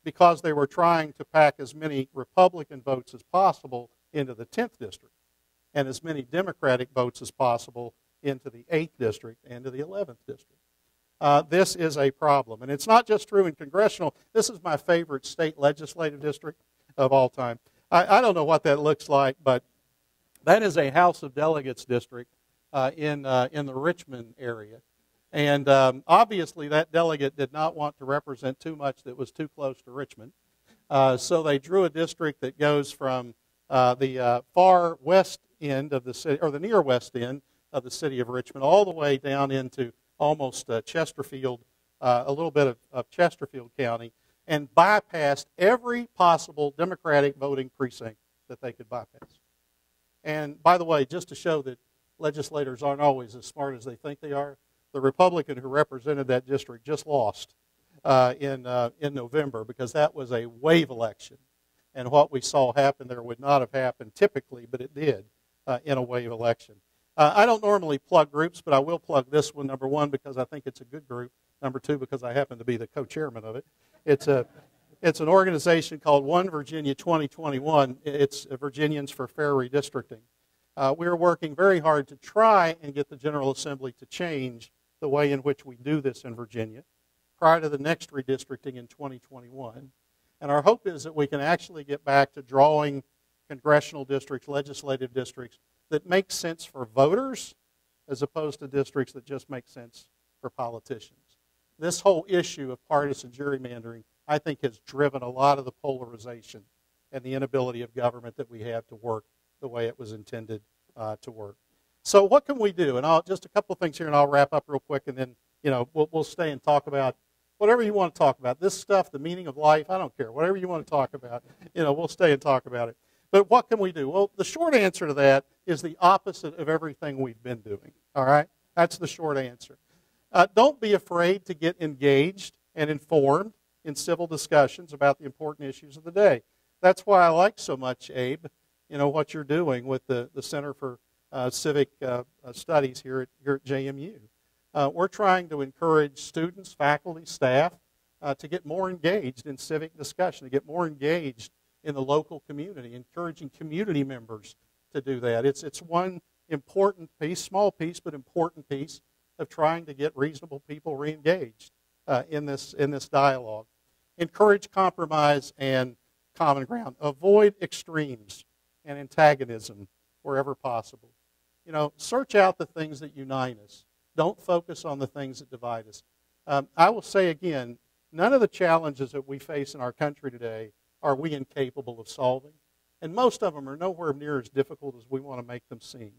Because they were trying to pack as many Republican votes as possible into the 10th District and as many Democratic votes as possible into the 8th District and to the 11th District. This is a problem. And it's not just true in congressional. This is my favorite state legislative district of all time. I don't know what that looks like, but that is a House of Delegates district in the Richmond area. And obviously that delegate did not want to represent too much that was too close to Richmond. So they drew a district that goes from the far west end of the city, or the near west end of the city of Richmond, all the way down into almost Chesterfield, a little bit of Chesterfield County, and bypassed every possible Democratic voting precinct that they could bypass. And by the way, just to show that legislators aren't always as smart as they think they are, the Republican who represented that district just lost in November, because that was a wave election. And what we saw happen there would not have happened typically, but it did in a wave election. I don't normally plug groups, but I will plug this one, number one, because I think it's a good group. Number two, because I happen to be the co-chairman of it. It's an organization called One Virginia 2021. It's Virginians for Fair Redistricting. We're working very hard to try and get the General Assembly to change the way in which we do this in Virginia prior to the next redistricting in 2021. And our hope is that we can actually get back to drawing congressional districts, legislative districts, that make sense for voters as opposed to districts that just make sense for politicians. This whole issue of partisan gerrymandering, I think, has driven a lot of the polarization and the inability of government that we have to work the way it was intended to work. So what can we do? And just a couple of things here, and I'll wrap up real quick, and then we'll stay and talk about whatever you want to talk about. This stuff, the meaning of life, I don't care. Whatever you want to talk about, we'll stay and talk about it. But what can we do? Well, the short answer to that is the opposite of everything we've been doing, all right? That's the short answer. Don't be afraid to get engaged and informed in civil discussions about the important issues of the day. That's why I like so much, Abe, what you're doing with the Center for Civic Studies here at JMU. We're trying to encourage students, faculty, staff to get more engaged in civic discussion, to get more engaged in the local community, encouraging community members to do that. It's one important piece, small piece, but important piece of trying to get reasonable people re-engaged in this dialogue. Encourage compromise and common ground. Avoid extremes and antagonism wherever possible. You know, search out the things that unite us. Don't focus on the things that divide us. I will say again, none of the challenges that we face in our country today are we incapable of solving. And most of them are nowhere near as difficult as we want to make them seem.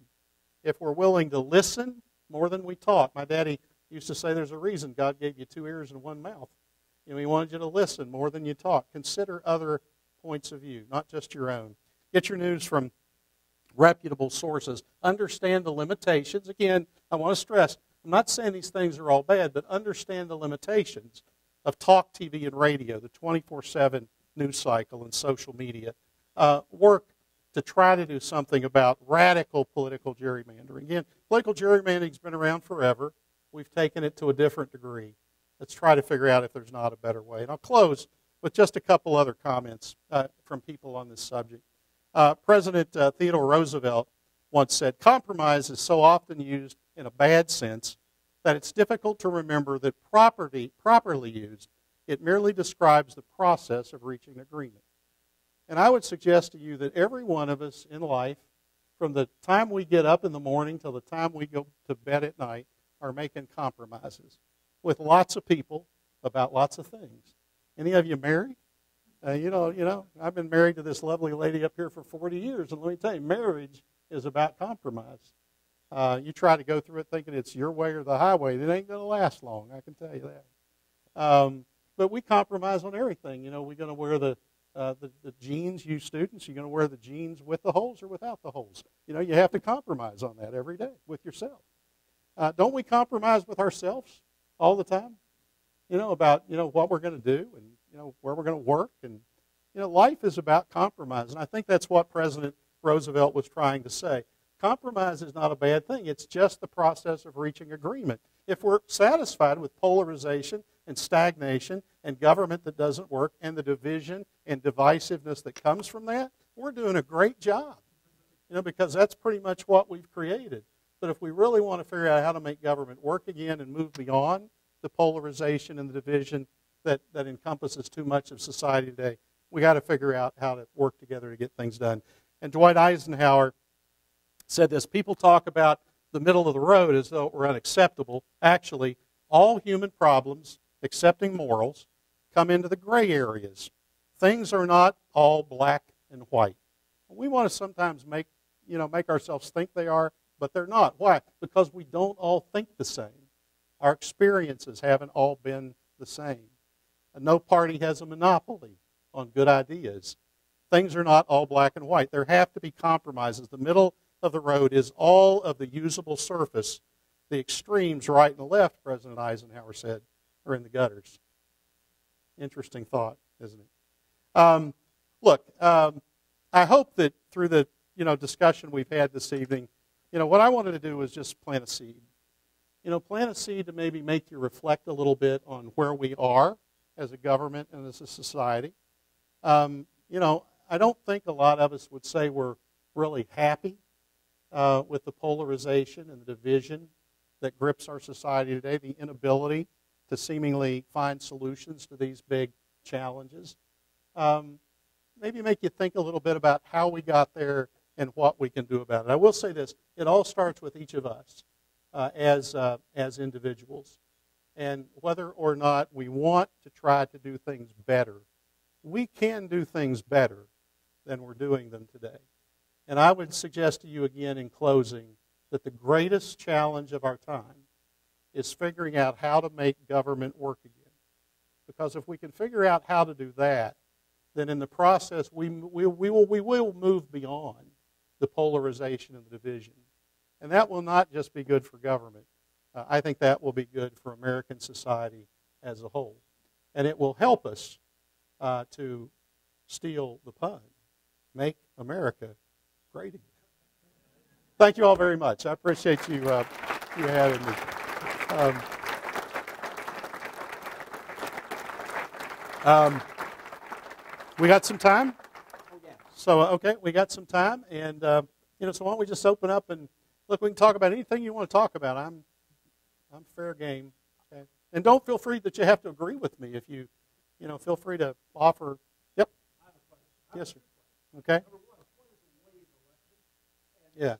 If we're willing to listen more than we talk. My daddy used to say there's a reason God gave you 2 ears and 1 mouth. You know, He wanted you to listen more than you talk. Consider other points of view, not just your own. Get your news from reputable sources. Understand the limitations. Again, I want to stress, I'm not saying these things are all bad, but understand the limitations of talk TV and radio, the 24/7 news cycle and social media. Work to try to do something about radical political gerrymandering. Again, political gerrymandering has been around forever. We've taken it to a different degree. Let's try to figure out if there's not a better way. And I'll close with just a couple other comments from people on this subject. President Theodore Roosevelt once said, "Compromise is so often used in a bad sense that it's difficult to remember that properly used, it merely describes the process of reaching agreement." And I would suggest to you that every one of us in life, from the time we get up in the morning till the time we go to bed at night, are making compromises with lots of people about lots of things. Any of you married? You know, I've been married to this lovely lady up here for 40 years, and let me tell you, marriage is about compromise. You try to go through it thinking it's your way or the highway, it ain't going to last long, I can tell you that. But we compromise on everything. You know, we're going to wear the jeans, you students, you're going to wear the jeans with the holes or without the holes. You know, you have to compromise on that every day with yourself. Don't we compromise with ourselves all the time? You know, about, you know, what we're going to do and, you know, where we're going to work. And, you know, life is about compromise. And I think that's what President Roosevelt was trying to say. Compromise is not a bad thing. It's just the process of reaching agreement. If we're satisfied with polarization and stagnation and government that doesn't work and the division and divisiveness that comes from that, we're doing a great job. You know, because that's pretty much what we've created. But if we really want to figure out how to make government work again and move beyond the polarization and the division that encompasses too much of society today, we got to figure out how to work together to get things done. And Dwight Eisenhower said this: people talk about the middle of the road as though it were unacceptable. Actually, all human problems, excepting morals, come into the gray areas. Things are not all black and white. We want to sometimes make ourselves think they are, but they're not. Why? Because we don't all think the same. Our experiences haven't all been the same. And no party has a monopoly on good ideas. Things are not all black and white. There have to be compromises. The middle of the road is all of the usable surface. The extremes, right and left, President Eisenhower said, are in the gutters. Interesting thought, isn't it? Look, I hope that through the discussion we've had this evening, what I wanted to do was just plant a seed. Plant a seed to maybe make you reflect a little bit on where we are as a government and as a society. I don't think a lot of us would say we're really happy with the polarization and the division that grips our society today, the inability to seemingly find solutions to these big challenges. Maybe make you think a little bit about how we got there and what we can do about it. I will say this: it all starts with each of us as individuals. And whether or not we want to try to do things better, we can do things better than we're doing them today. And I would suggest to you again in closing that the greatest challenge of our time is figuring out how to make government work again. Because if we can figure out how to do that, then in the process we will move beyond the polarization and the division. And that will not just be good for government. I think that will be good for American society as a whole. And it will help us to steal the pun, make America great again. Thank you all very much. I appreciate you having me. We got some time? Oh, yeah. So, okay, we got some time. And, so why don't we just open up and, look, we can talk about anything you want to talk about. I'm fair game. Okay? And don't feel free that you have to agree with me. If you feel free to offer. Yep. Yes, sir. Okay. Yeah.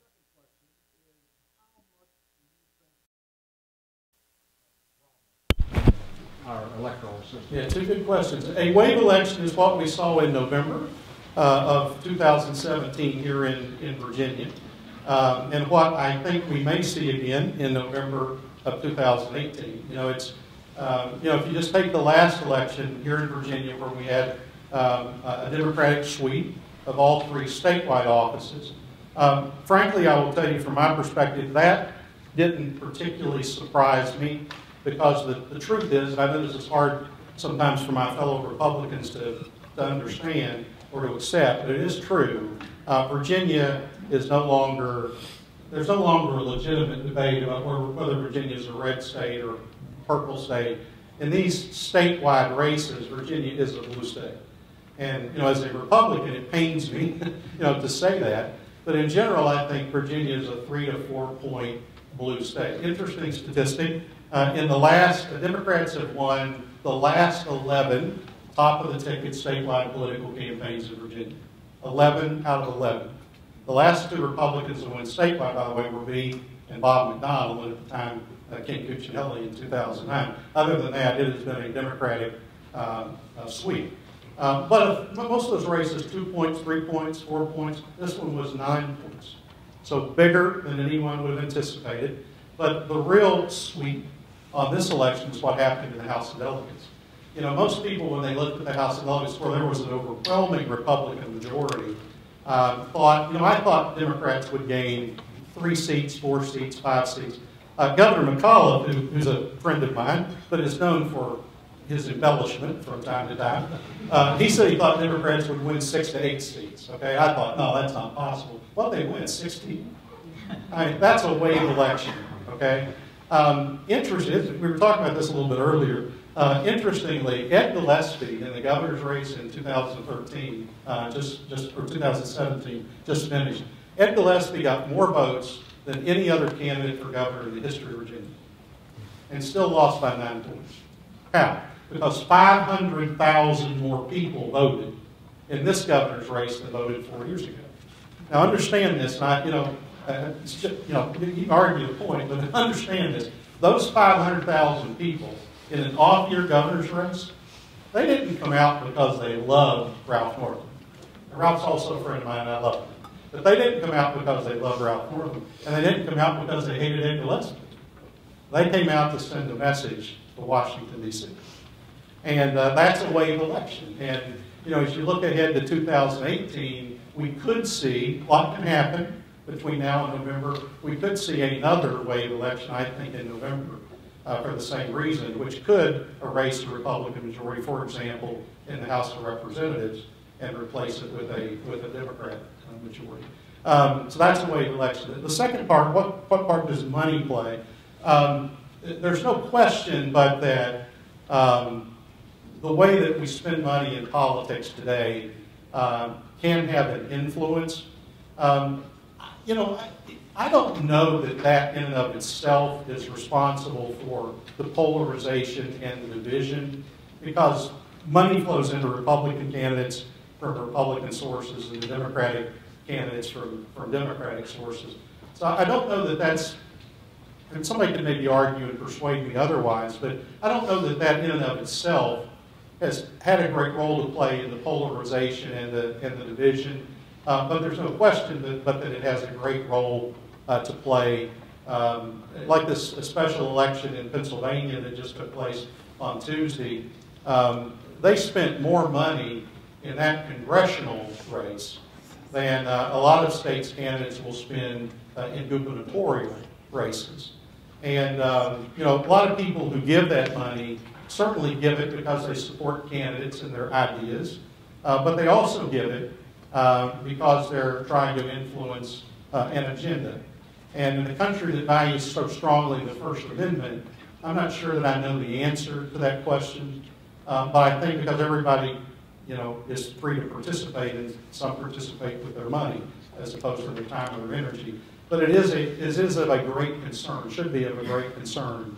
Our electoral system. Yeah, two good questions. A wave election is what we saw in November of 2017 here in Virginia. And what I think we may see again in November of 2018. It's, if you just take the last election here in Virginia where we had a Democratic sweep of all three statewide offices, frankly, I will tell you from my perspective, that didn't particularly surprise me. Because the truth is, and I know this is hard sometimes for my fellow Republicans to understand or to accept, but it is true. Virginia is no longer, there's no longer a legitimate debate about whether Virginia is a red state or purple state. In these statewide races, Virginia is a blue state. And, as a Republican, it pains me, to say that. But in general, I think Virginia is a 3 to 4 point blue state. Interesting statistic. In the last, the Democrats have won the last 11 top of the ticket statewide political campaigns in Virginia. 11 out of 11. The last two Republicans to win statewide, by the way, were me and Bob McDonnell, and at the time Ken Cuccinelli in 2009. Other than that, it has been a Democratic sweep. But most of those races, 2 points, 3 points, 4 points. This one was 9 points. So bigger than anyone would have anticipated. But the real sweep on this election is what happened in the House of Delegates. Most people, when they looked at the House of Delegates, where there was an overwhelming Republican majority, I thought Democrats would gain 3 seats, 4 seats, 5 seats. Governor McAuliffe, who's a friend of mine, but is known for his embellishment from time to time, he said he thought Democrats would win 6 to 8 seats. Okay, I thought, no, that's not possible. Well, they win 16. That's a wave election. Okay. Interesting. We were talking about this a little bit earlier. Interestingly, Ed Gillespie in the governor's race in 2013, or 2017, just finished. Ed Gillespie got more votes than any other candidate for governor in the history of Virginia, and still lost by 9 points. How? Because 500,000 more people voted in this governor's race than voted 4 years ago. Now, understand this, and you argue the point, but understand this. Those 500,000 people in an off-year governor's race, they didn't come out because they loved Ralph Northam. And Ralph's also a friend of mine, and I love him. But they didn't come out because they loved Ralph Northam, and they didn't come out because they hated Ed Gillespie. They came out to send a message to Washington, D.C. And that's a wave election. And, as you look ahead to 2018, we could see what can happen between now and November. We could see another wave election, I think, in November for the same reason, which could erase the Republican majority, for example, in the House of Representatives, and replace it with a Democrat majority. So that's a wave election. The second part, what part does money play? There's no question but that the way that we spend money in politics today can have an influence. I don't know that in and of itself is responsible for the polarization and the division, because money flows into Republican candidates from Republican sources and the Democratic candidates from Democratic sources. So I don't know that that's, and somebody could maybe argue and persuade me otherwise, but I don't know that in and of itself has had a great role to play in the polarization and the division. But there's no question that it has a great role to play. Like this special election in Pennsylvania that just took place on Tuesday, they spent more money in that congressional race than a lot of states' candidates will spend in gubernatorial races. And a lot of people who give that money certainly give it because they support candidates and their ideas, but they also give it because they're trying to influence an agenda. And in a country that values so strongly the First Amendment, I'm not sure that I know the answer to that question, but I think because everybody, is free to participate, and some participate with their money as opposed to their time or their energy. But it is of a great concern, should be of a great concern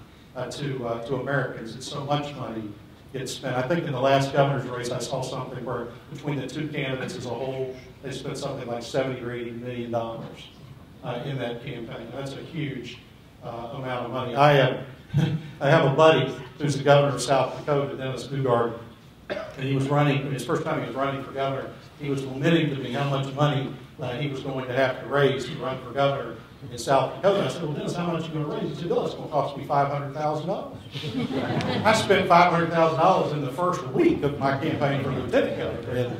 to Americans that so much money gets spent. I think in the last governor's race, I saw something where between the two candidates as a whole, they spent something like $70 or $80 million. in that campaign. That's a huge amount of money. I have a buddy who's the governor of South Dakota, Dennis Dugard, and he was running, his first time he was running for governor, he was lamenting to me how much money he was going to have to raise to run for governor in South Dakota. I said, well, Dennis, how much are you going to raise? He said, Bill, it's going to cost me $500,000. I spent $500,000 in the first week of my campaign for lieutenant governor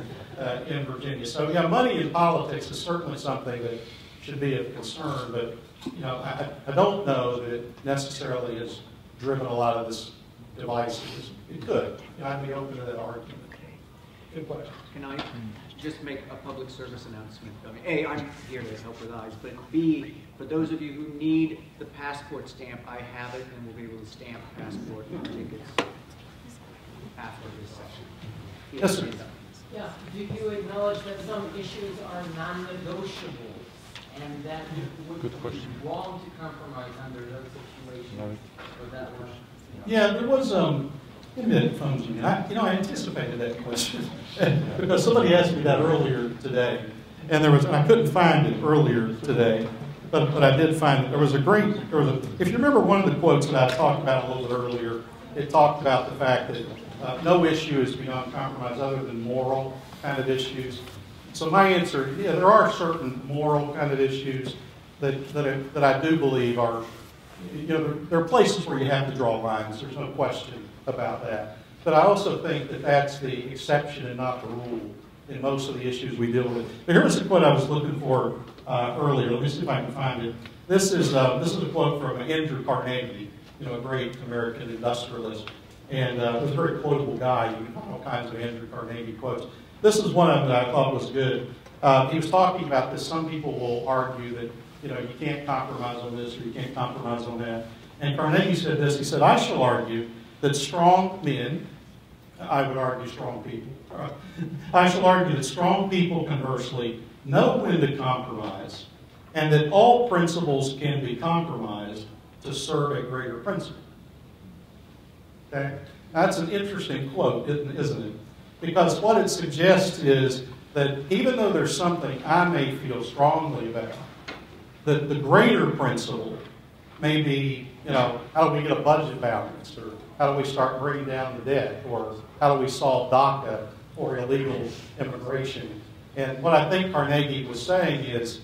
in Virginia. So, yeah, money in politics is certainly something that should be of concern, but, you know, I don't know that it necessarily has driven a lot of this divisiveness. It could. You know, I'd be open to that argument. Good question. Can I just make a public service announcement? I mean, A, I'm here to help with eyes, but B, for those of you who need the passport stamp, I have it and we'll be able to stamp passport tickets after this session. Yes, sir. Yeah, do you acknowledge that some issues are non-negotiable and that it would be wrong to compromise under those situations? Or that one? Yeah, there was I anticipated that question because somebody asked me that earlier today, and I couldn't find it earlier today, but I did find it. If you remember one of the quotes that I talked about a little bit earlier, it talked about the fact that no issue is beyond compromise other than moral kind of issues. So my answer, yeah, there are certain moral kind of issues that I do believe are, you know, there are places where you have to draw lines. There's no question about that. But I also think that that's the exception and not the rule in most of the issues we deal with. But here was the quote I was looking for earlier. Let me see if I can find it. This is a quote from Andrew Carnegie, you know, a great American industrialist. And he was a very quotable guy. You can find all kinds of Andrew Carnegie quotes. This is one of them that I thought was good. He was talking about this. Some people will argue that, you know, you can't compromise on this or you can't compromise on that. And Carnegie said this. He said, I shall argue that strong men, I would argue strong people, I shall argue that strong people, conversely, know when to compromise, and that all principles can be compromised to serve a greater principle. Okay? That's an interesting quote, isn't it? Because what it suggests is that even though there's something I may feel strongly about, that the greater principle may be, you know, how do we get a budget balance, or how do we start bringing down the debt, or how do we solve DACA or illegal immigration? And what I think Carnegie was saying is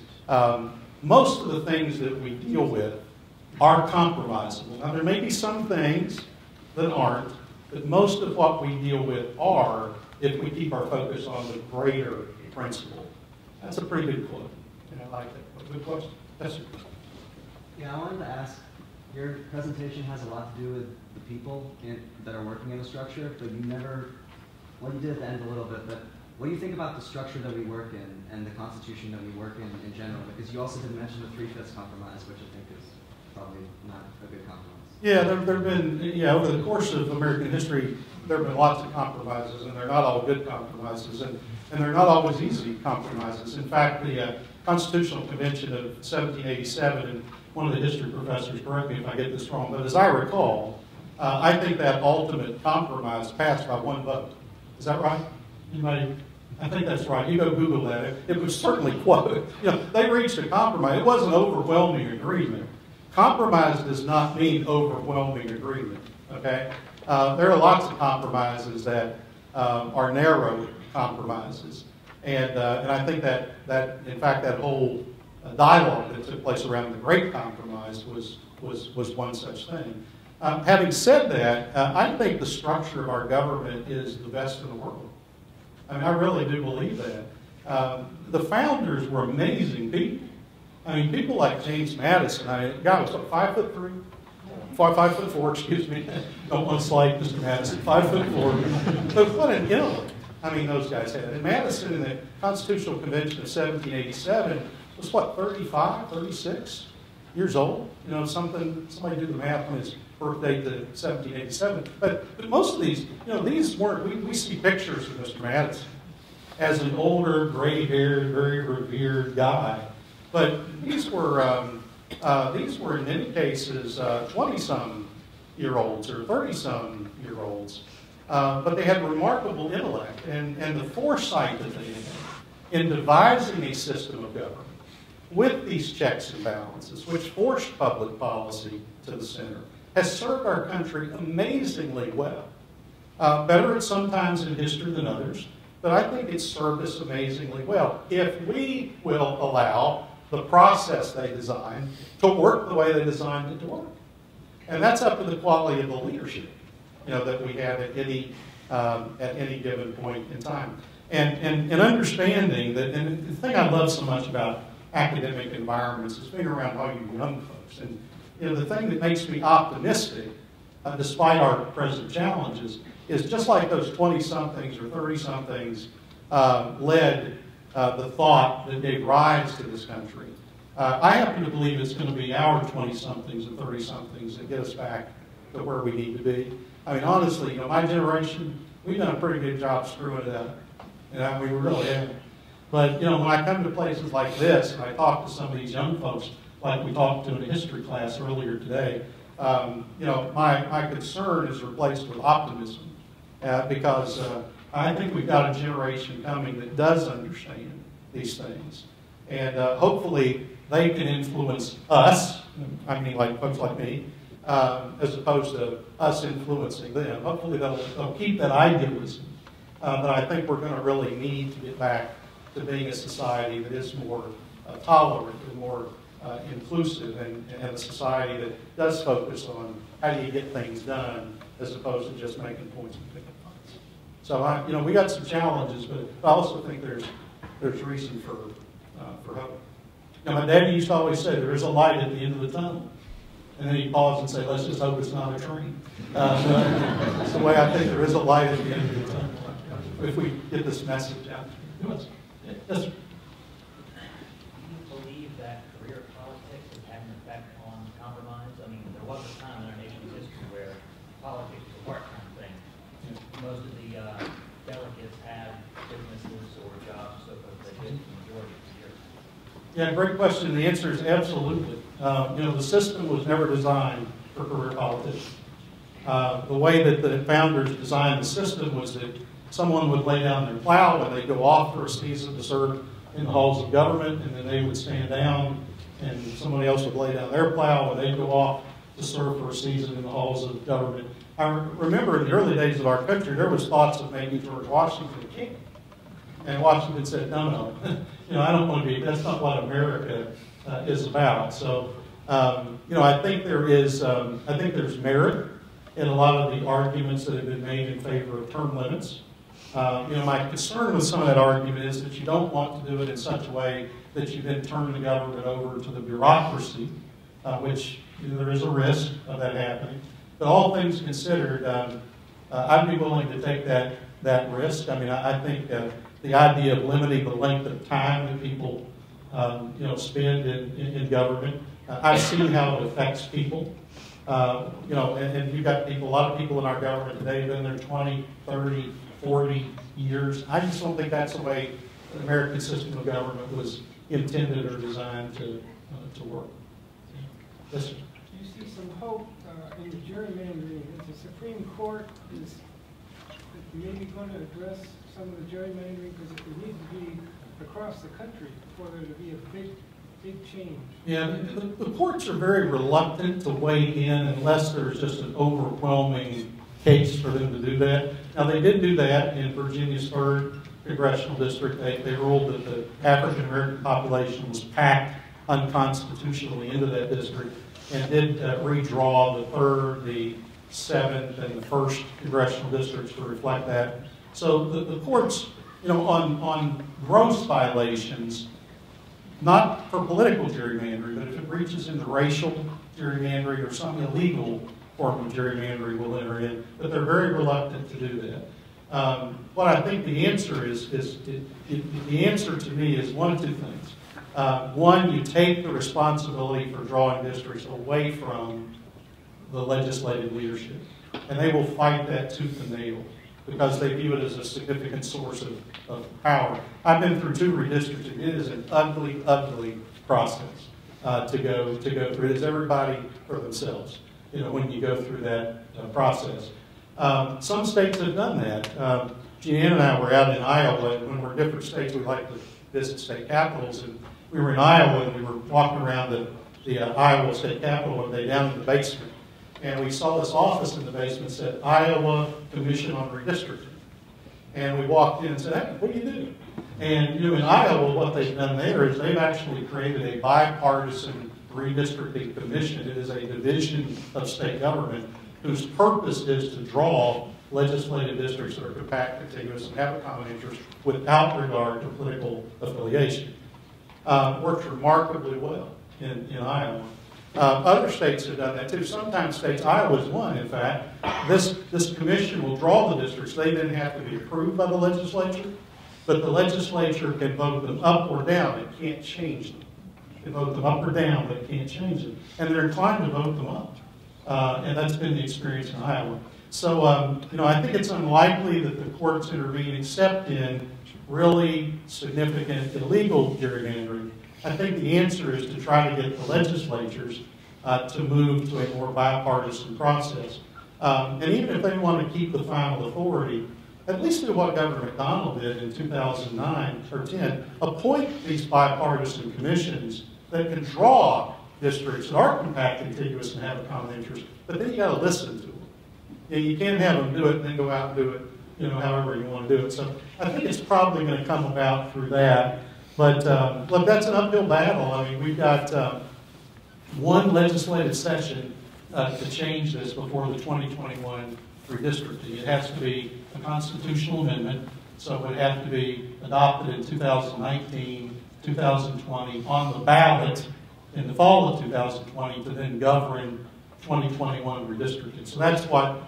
most of the things that we deal with are compromisable. Now, there may be some things that aren't, but most of what we deal with are if we keep our focus on the greater principle. That's a pretty good quote, and I like that quote. Good question. Yes, sir. Yeah, I wanted to ask, your presentation has a lot to do with the people that are working in the structure, but you never, well, you did at the end a little bit, but what do you think about the structure that we work in and the Constitution that we work in general? Because you also did mention the 3/5 compromise, which I think is probably not a good compromise. Yeah, there have been, over the course of American history, there have been lots of compromises, and they're not all good compromises, and they're not always easy compromises. In fact, the Constitutional Convention of 1787, and one of the history professors, correct me if I get this wrong, but as I recall, I think that ultimate compromise passed by one vote. Is that right? Anybody? I think that's right. You go Google that. It was certainly quoted. You know, they reached a compromise. It wasn't overwhelming agreement. Compromise does not mean overwhelming agreement. Okay? There are lots of compromises that are narrow compromises, and I think that in fact that whole dialogue that took place around the Great Compromise was one such thing. Having said that, I think the structure of our government is the best in the world. I mean, I really do believe that. The founders were amazing people. I mean, people like James Madison. God was what, 5'3", 5'4", excuse me. Don't want to slight Mr. Madison. 5'4". But what an intellect! I mean, those guys had. And Madison in the Constitutional Convention of 1787 was what, 35, 36 years old? You know, somebody do the math on his birthday to 1787. But most of these, you know, these weren't. We see pictures of Mr. Madison as an older, gray-haired, very revered guy. But these were in many cases 20-some-year-olds or 30-some-year-olds. But they had remarkable intellect and the foresight that they had in devising a system of government with these checks and balances, which forced public policy to the center, has served our country amazingly well. Better at some times in history than others, but I think it's served us amazingly well. If we will allow the process they designed to work the way they designed it to work. And that's up to the quality of the leadership, that we have at any given point in time. And understanding that, and the thing I love so much about academic environments is being around all you young folks. And the thing that makes me optimistic, despite our present challenges, is just like those 20-somethings or 30-somethings led the thought that gave rise to this country. I happen to believe it's going to be our 20-somethings and 30-somethings that get us back to where we need to be. I mean, honestly, my generation, we've done a pretty good job screwing it up. We really have. But, when I come to places like this and I talk to some of these young folks, like we talked to in a history class earlier today, my concern is replaced with optimism because I think we've got a generation coming that does understand these things. And hopefully they can influence us, I mean like folks like me, as opposed to us influencing them. Hopefully they'll keep that idealism that I think we're going to really need to get back to being a society that is more tolerant and more inclusive and a society that does focus on how do you get things done as opposed to just making points and picking fights. So we got some challenges, but I also think there's reason for hope. Now, my daddy used to always say there is a light at the end of the tunnel. And then he'd pause and say, let's just hope it's not a train. That's the way I think there is a light at the end of the tunnel. If we get this message out. Yes, sir. Do you believe that career politics has had an effect on compromise? I mean, there was a time in our nation's history where politics was a part-time thing. Yeah. Most of the delegates had businesses or jobs, so forth, that did the majority of the year. Yeah, great question. The answer is absolutely. The system was never designed for career politicians. The way that the founders designed the system was that someone would lay down their plow and they'd go off for a season to serve in the halls of government, and then they would stand down and somebody else would lay down their plow and they'd go off to serve for a season in the halls of government. I remember in the early days of our country, there was thoughts of making George Washington king. And Washington said, no, I don't want to be, that's not what America is about. So, I think there's merit in a lot of the arguments that have been made in favor of term limits. My concern with some of that argument is that you don't want to do it in such a way that you then turn the government over to the bureaucracy, which there is a risk of that happening. But all things considered, I'd be willing to take that risk. I mean, I think the idea of limiting the length of time that people spend in government, I've seen how it affects people. And you've got a lot of people in our government today have been there 20, 30, 40 years. I just don't think that's the way the American system of government was intended or designed to work. Yes, sir. Do you see some hope in the gerrymandering that the Supreme Court is maybe going to address some of the gerrymandering, because it needs to be across the country for there to be a big change? Yeah, the courts are very reluctant to weigh in unless there's just an overwhelming case for them to do that. Now, they did do that in Virginia's 3rd Congressional District. They ruled that the African-American population was packed unconstitutionally into that district and did redraw the 3rd, the 7th, and the 1st Congressional Districts to reflect that. So the courts, on gross violations, not for political gerrymandering, but if it reaches into racial gerrymandering or some illegal form of gerrymandering will enter in, but they're very reluctant to do that. What I think the answer is the answer to me is one of two things. One, you take the responsibility for drawing districts away from the legislative leadership, and they will fight that tooth and nail because they view it as a significant source of power. I've been through 2 redistricting. It is an ugly, ugly process to go through. It is everybody for themselves, when you go through that process. Some states have done that. Jeanne and I were out in Iowa, and when we're in different states, we like to visit state capitals. we were in Iowa and we were walking around the Iowa State Capitol one day down in the basement. And we saw this office in the basement that said, Iowa Commission on Redistricting. And we walked in and said, hey, what do you do? And in Iowa, what they've done there is they've actually created a bipartisan redistricting commission. It is a division of state government whose purpose is to draw legislative districts that are compact, contiguous, and have a common interest without regard to political affiliation. Works remarkably well in Iowa. Other states have done that too. Sometimes states, Iowa's one, in fact. This commission will draw the districts. They then have to be approved by the legislature, but the legislature can vote them up or down. It can't change them. It can vote them up or down, but it can't change them. And they're inclined to vote them up. And that's been the experience in Iowa. So, I think it's unlikely that the courts intervene except in really significant illegal gerrymandering. I think the answer is to try to get the legislatures to move to a more bipartisan process. And even if they want to keep the final authority, at least do what Governor McDonnell did in 2009 or 10, appoint these bipartisan commissions that can draw districts that are compact, contiguous, and have a common interest. But then you got to listen to them. You can't have them do it and then go out and do it, however you want to do it. So I think it's probably going to come about through that. But look, that's an uphill battle. I mean, we've got one legislative session to change this before the 2021 redistricting. It has to be a constitutional amendment, so it would have to be adopted in 2019, 2020, on the ballot in the fall of 2020 to then govern 2021 redistricting. So that's what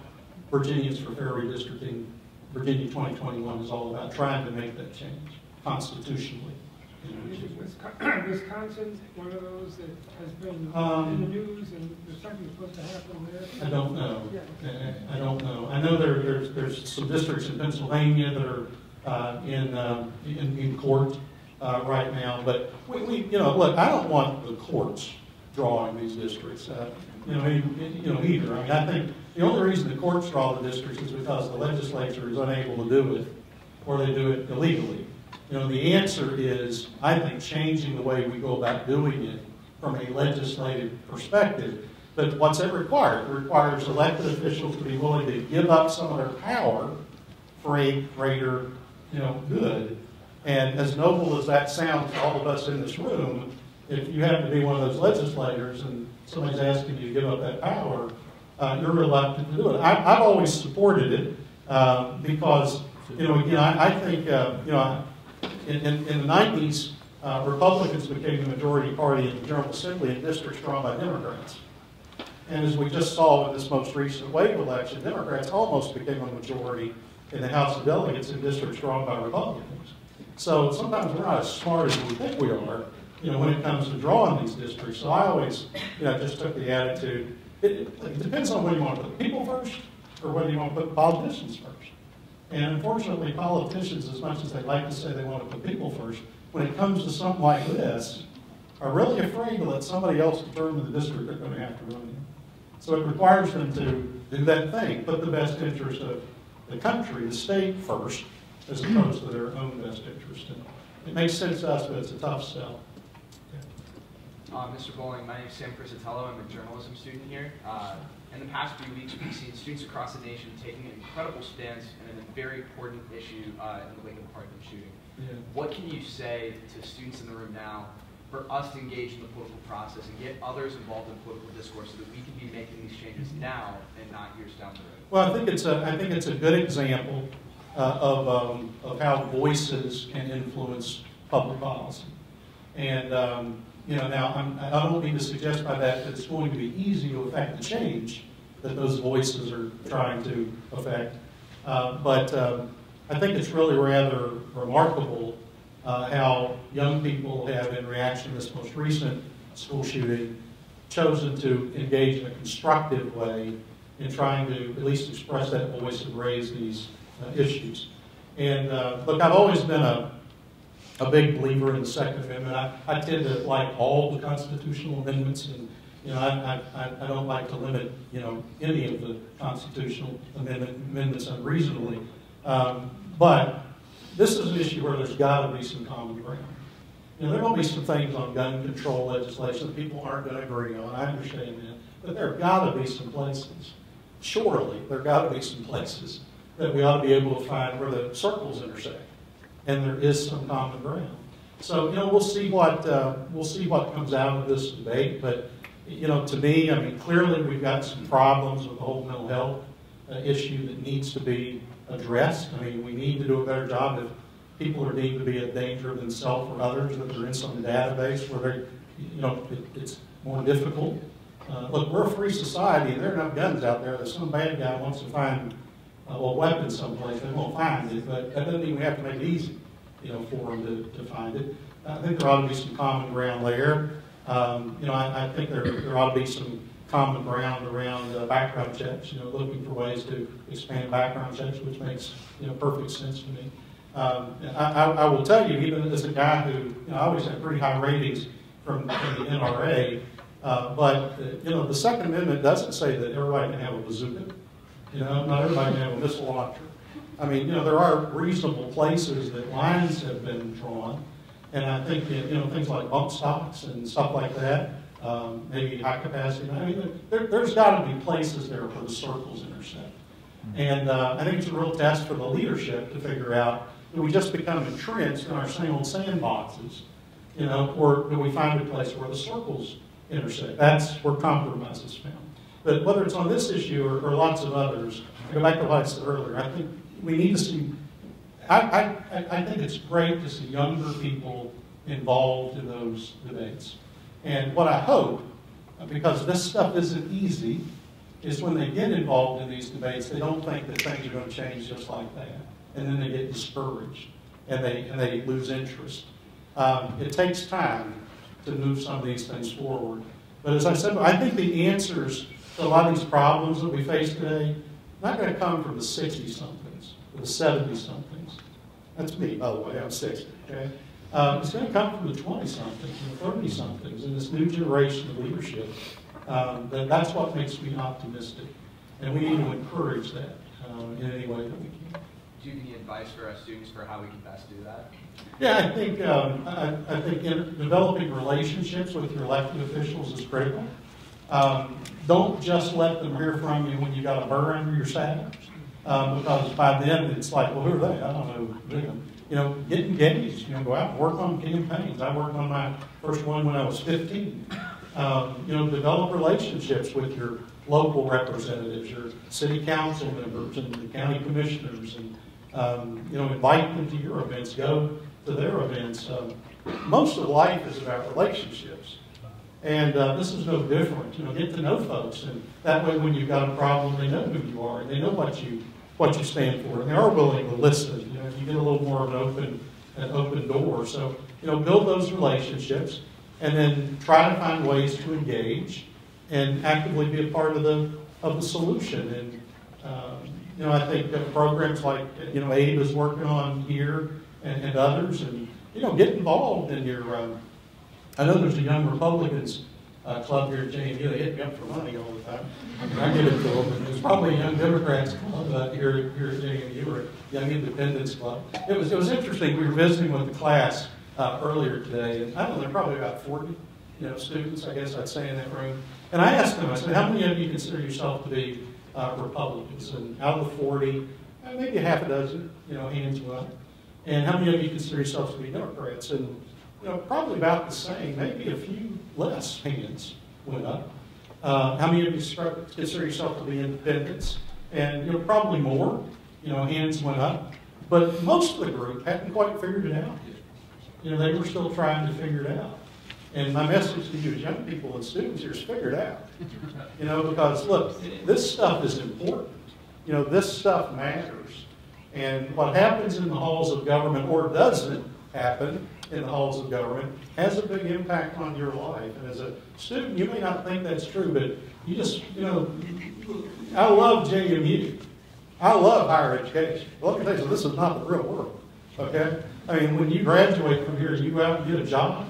Virginians for Fair Redistricting, Virginia 2021 is all about, trying to make that change constitutionally. Is Wisconsin one of those that has been in the news and there's something supposed to happen there? I don't know. Yeah. I don't know. I know there's some districts in Pennsylvania that are in court right now, but look, I don't want the courts drawing these districts. Either. I mean, I think the only reason the courts draw the districts is because the legislature is unable to do it, or they do it illegally. The answer is, I think, changing the way we go about doing it from a legislative perspective. But what's it required? It requires elected officials to be willing to give up some of their power for a greater, good. And as noble as that sounds to all of us in this room, if you happen to be one of those legislators and somebody's asking you to give up that power, you're reluctant to do it. I've always supported it because, again, I think, in the 90s, Republicans became the majority party in the General Assembly in districts drawn by Democrats. And as we just saw in this most recent wave election, Democrats almost became a majority in the House of Delegates in districts drawn by Republicans. So sometimes we're not as smart as we think we are, when it comes to drawing these districts. So I always, just took the attitude, it depends on whether you want to put people first or whether you want to put politicians first. And unfortunately, politicians, as much as they like to say they want to put people first, when it comes to something like this, are really afraid to let somebody else determine the district they're going to have to run in. So it requires them to do that thing, put the best interest of the country, the state first, as opposed to their own best interest. And it makes sense to us, but it's a tough sell. Mr. Bolling, my name is Sam Crisatello. I'm a journalism student here. In the past few weeks, we've seen students across the nation taking an incredible stance in a very important issue in the wake of the Parkland shooting. Yeah. What can you say to students in the room now for us to engage in the political process and get others involved in political discourse so that we can be making these changes now and not years down the road? Well, I think it's a good example of how voices can influence public policy. And now I don't mean to suggest by that it's going to be easy to affect the change that those voices are trying to affect. But I think it's really rather remarkable how young people have, in reaction to this most recent school shooting, chosen to engage in a constructive way in trying to at least express that voice and raise these issues. And look, I've always been a big believer in the Second Amendment. I tend to like all the constitutional amendments, and I don't like to limit any of the constitutional amendments unreasonably. But this is an issue where there's got to be some common ground. You know, there will be some things on gun control legislation that people aren't going to agree on. I understand that. But there have got to be some places, surely, there have got to be some places that we ought to be able to find where the circles intersect. And there is some common ground. So, you know, we'll see what comes out of this debate. But, you know, to me, I mean, clearly we've got some problems with the whole mental health issue that needs to be addressed. I mean, we need to do a better job if people are deemed to be a danger of themselves or others, that they're in some database where they, you know, it's more difficult. Look, we're a free society, and there are enough guns out there that some bad guy wants to find a weapon someplace. They won't find it, but that doesn't mean we have to make it easy, you know, for them to find it. I think there ought to be some common ground there. You know, I think there ought to be some common ground around background checks, you know, looking for ways to expand background checks, which makes, you know, perfect sense to me. I will tell you, even as a guy who, you know, I always had pretty high ratings from the NRA, but, you know, the Second Amendment doesn't say that everybody can have a bazooka. You know, not everybody can have a missile launcher. I mean, you know, there are reasonable places that lines have been drawn, and I think, you know, things like bump stocks and stuff like that, maybe high capacity. I mean, there's got to be places there where the circles intersect. And I think it's a real test for the leadership to figure out, do we just become entrenched in our same old sandboxes, you know, or do we find a place where the circles intersect? That's where compromise is found. But whether it's on this issue or lots of others, I go back to what I said earlier, I think we need to see, I think it's great to see younger people involved in those debates. And what I hope, because this stuff isn't easy, is when they get involved in these debates, they don't think that things are going to change just like that. And then they get discouraged and they lose interest. It takes time to move some of these things forward. But as I said, I think the answers to a lot of these problems that we face today are not going to come from the 60-somethings or the 70-somethings. That's me, by the way, I'm 60, okay? It's going to come from the 20-somethings and the 30-somethings and this new generation of leadership. That's what makes me optimistic. And we need to encourage that in any way that we can. Do you have any advice for our students for how we can best do that? Yeah, I think developing relationships with your elected officials is critical. Don't just let them hear from you when you got a burr under your saddle, because by then it's like, well, who are they? I don't know them. You know, get engaged. You know, go out and work on campaigns. I worked on my first one when I was 15. You know, develop relationships with your local representatives, your city council members, and the county commissioners, and you know, invite them to your events. Go to their events. Most of life is about relationships, and this is no different. You know, get to know folks, and that way, when you've got a problem, they know who you are, and they know what you stand for, and they are willing to listen. You know, you get a little more of an open door. So, you know, build those relationships, and then try to find ways to engage and actively be a part of the solution. And you know, I think that programs like, you know, Abe is working on here and others, and you know, get involved in your. I know there's a Young Republicans club here at JMU. They hit me up for money all the time. I give it to them. And there's probably a Young Democrats club here at JMU, or Young Independence Club. It was interesting. We were visiting with the class earlier today, and I don't know, there are probably about 40, you know, students, I guess I'd say, in that room. And I asked them, I said, how many of you consider yourself to be Republicans? And out of the 40, maybe a half a dozen, you know, hands went up. And how many of you consider yourselves to be Democrats? And, you know, probably about the same, maybe a few less hands went up. How many of you consider yourself to be independents? And, you know, probably more, you know, hands went up. But most of the group hadn't quite figured it out yet. You know, they were still trying to figure it out. And my message to you as young people and students here is figure it out. You know, because look, this stuff is important. You know, this stuff matters. And what happens in the halls of government, or doesn't happen in the halls of government, has a big impact on your life. And as a student, you may not think that's true, but you just, you know, I love JMU. I love higher education. Well, let me tell you, this is not the real world, okay? I mean, when you graduate from here and you go out and get a job,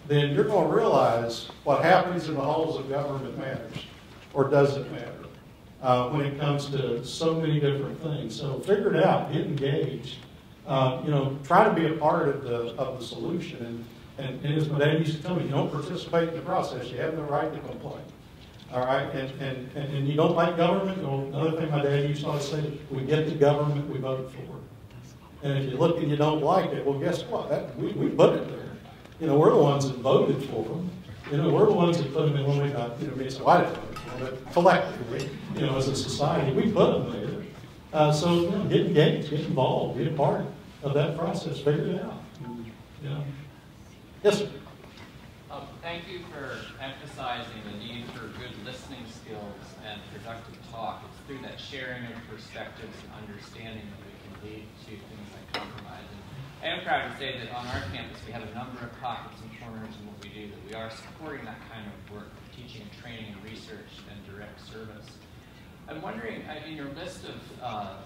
then you're going to realize what happens in the halls of government matters, or doesn't matter, when it comes to so many different things. So figure it out, get engaged, you know, try to be a part of the solution. And as my dad used to tell me, you don't participate in the process, you have no right to complain. All right, and you don't like government? Well, another thing my dad used to always say, we get the government we vote for. And if you look and you don't like it, well, guess what? We put it there. You know, we're the ones that voted for them. You know, we're the ones that put them in when we got, so I didn't vote for them, but collectively, as a society, we put them there. So, get engaged, get involved, be a part of that process, figure it out. Yes, sir. Thank you for emphasizing the need for good listening skills and productive talk. It's through that sharing of perspectives and understanding that we can lead to things like compromise. And I am proud to say that on our campus we have a number of pockets and corners in what we do that we are supporting that kind of work, teaching, training, research, and direct service. I'm wondering, in your list of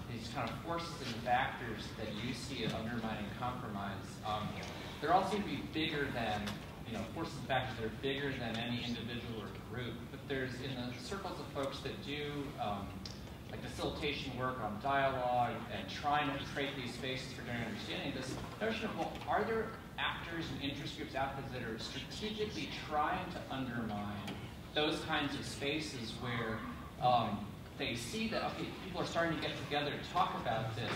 these kind of forces and factors that you see as undermining compromise, there all seem to be bigger than, forces and factors that are bigger than any individual or group. But there's, in the circles of folks that do like facilitation work on dialogue and trying to create these spaces for general understanding, this notion of, well, are there actors and interest groups out there that are strategically trying to undermine those kinds of spaces where they see that, okay, people are starting to get together to talk about this.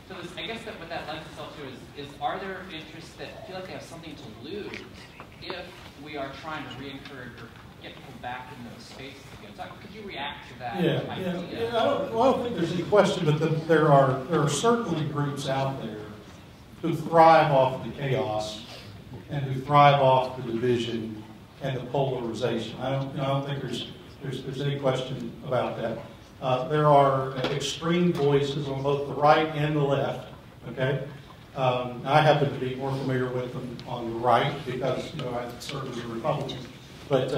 So this, I guess that what that lends itself to is are there interests that feel like they have something to lose if we are trying to re-encourage or get people back in those spaces again? So could you react to that idea? I don't think there's any question, but there are certainly groups out there who thrive off the chaos and who thrive off the division and the polarization. I don't think there's any question about that. There are extreme voices on both the right and the left, okay? I happen to be more familiar with them on the right because, I served as a Republican. But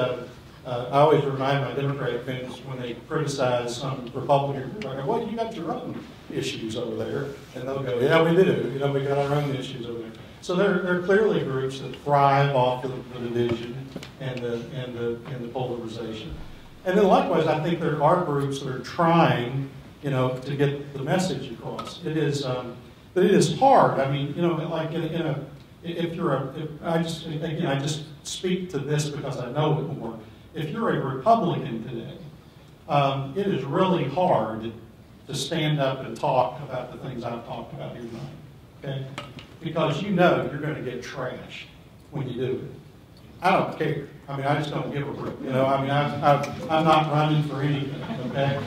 I always remind my Democratic friends when they criticize some Republican group, I go, well, you got your own issues over there. And they'll go, yeah, we do. We got our own issues over there. So there are clearly groups that thrive off of the division and the polarization. And then likewise, I think there are groups that are trying, to get the message across. It is hard. I mean, like I just speak to this because I know it more. If you're a Republican today, it is really hard to stand up and talk about the things I've talked about here tonight, okay? Because you're going to get trashed when you do it. I don't care. I mean, I just don't give a rip. I'm not running for anything, okay?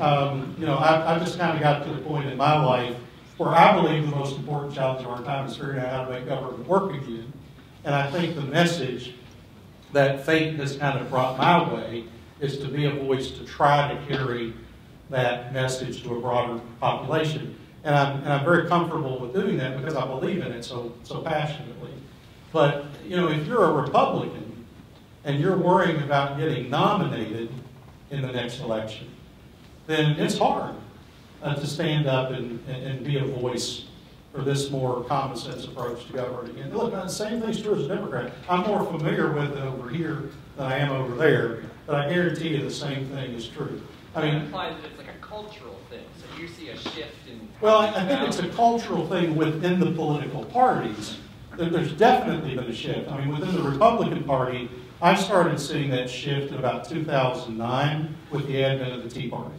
I just kind of got to the point in my life where I believe the most important challenge of our time is figuring out how to make government work again. And I think the message that fate has kind of brought my way is to be a voice to try to carry that message to a broader population. And I'm very comfortable with doing that because I believe in it so passionately. But, if you're a Republican and you're worrying about getting nominated in the next election, then it's hard to stand up and be a voice for this more common sense approach to governing. And look, the same thing's true as a Democrat. I'm more familiar with it over here than I am over there, but I guarantee you the same thing is true. I mean, it implies that it's like a cultural thing. So you see a shift in... Well, I think it's a cultural thing within the political parties. There's definitely been a shift. I mean, within the Republican Party, I started seeing that shift in about 2009 with the advent of the Tea Party.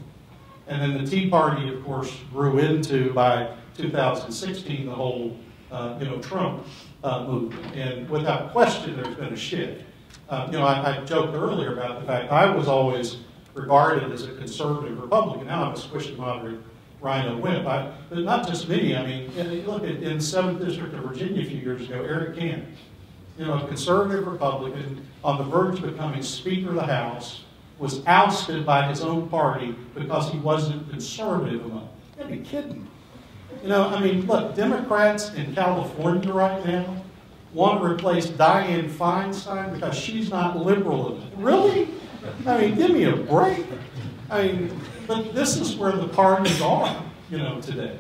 And then the Tea Party, of course, grew into, by 2016, the whole, Trump movement. And without question, there's been a shift. I joked earlier about the fact I was always regarded as a conservative Republican. Now I'm a squishy moderate rhino wimp. But not just me. I mean, look, in the 7th District of Virginia a few years ago, Eric Cannon, a conservative Republican on the verge of becoming Speaker of the House, was ousted by his own party because he wasn't conservative enough. You'd be kidding. Look, Democrats in California right now want to replace Dianne Feinstein because she's not liberal enough. Really? Give me a break. But this is where the parties are, today.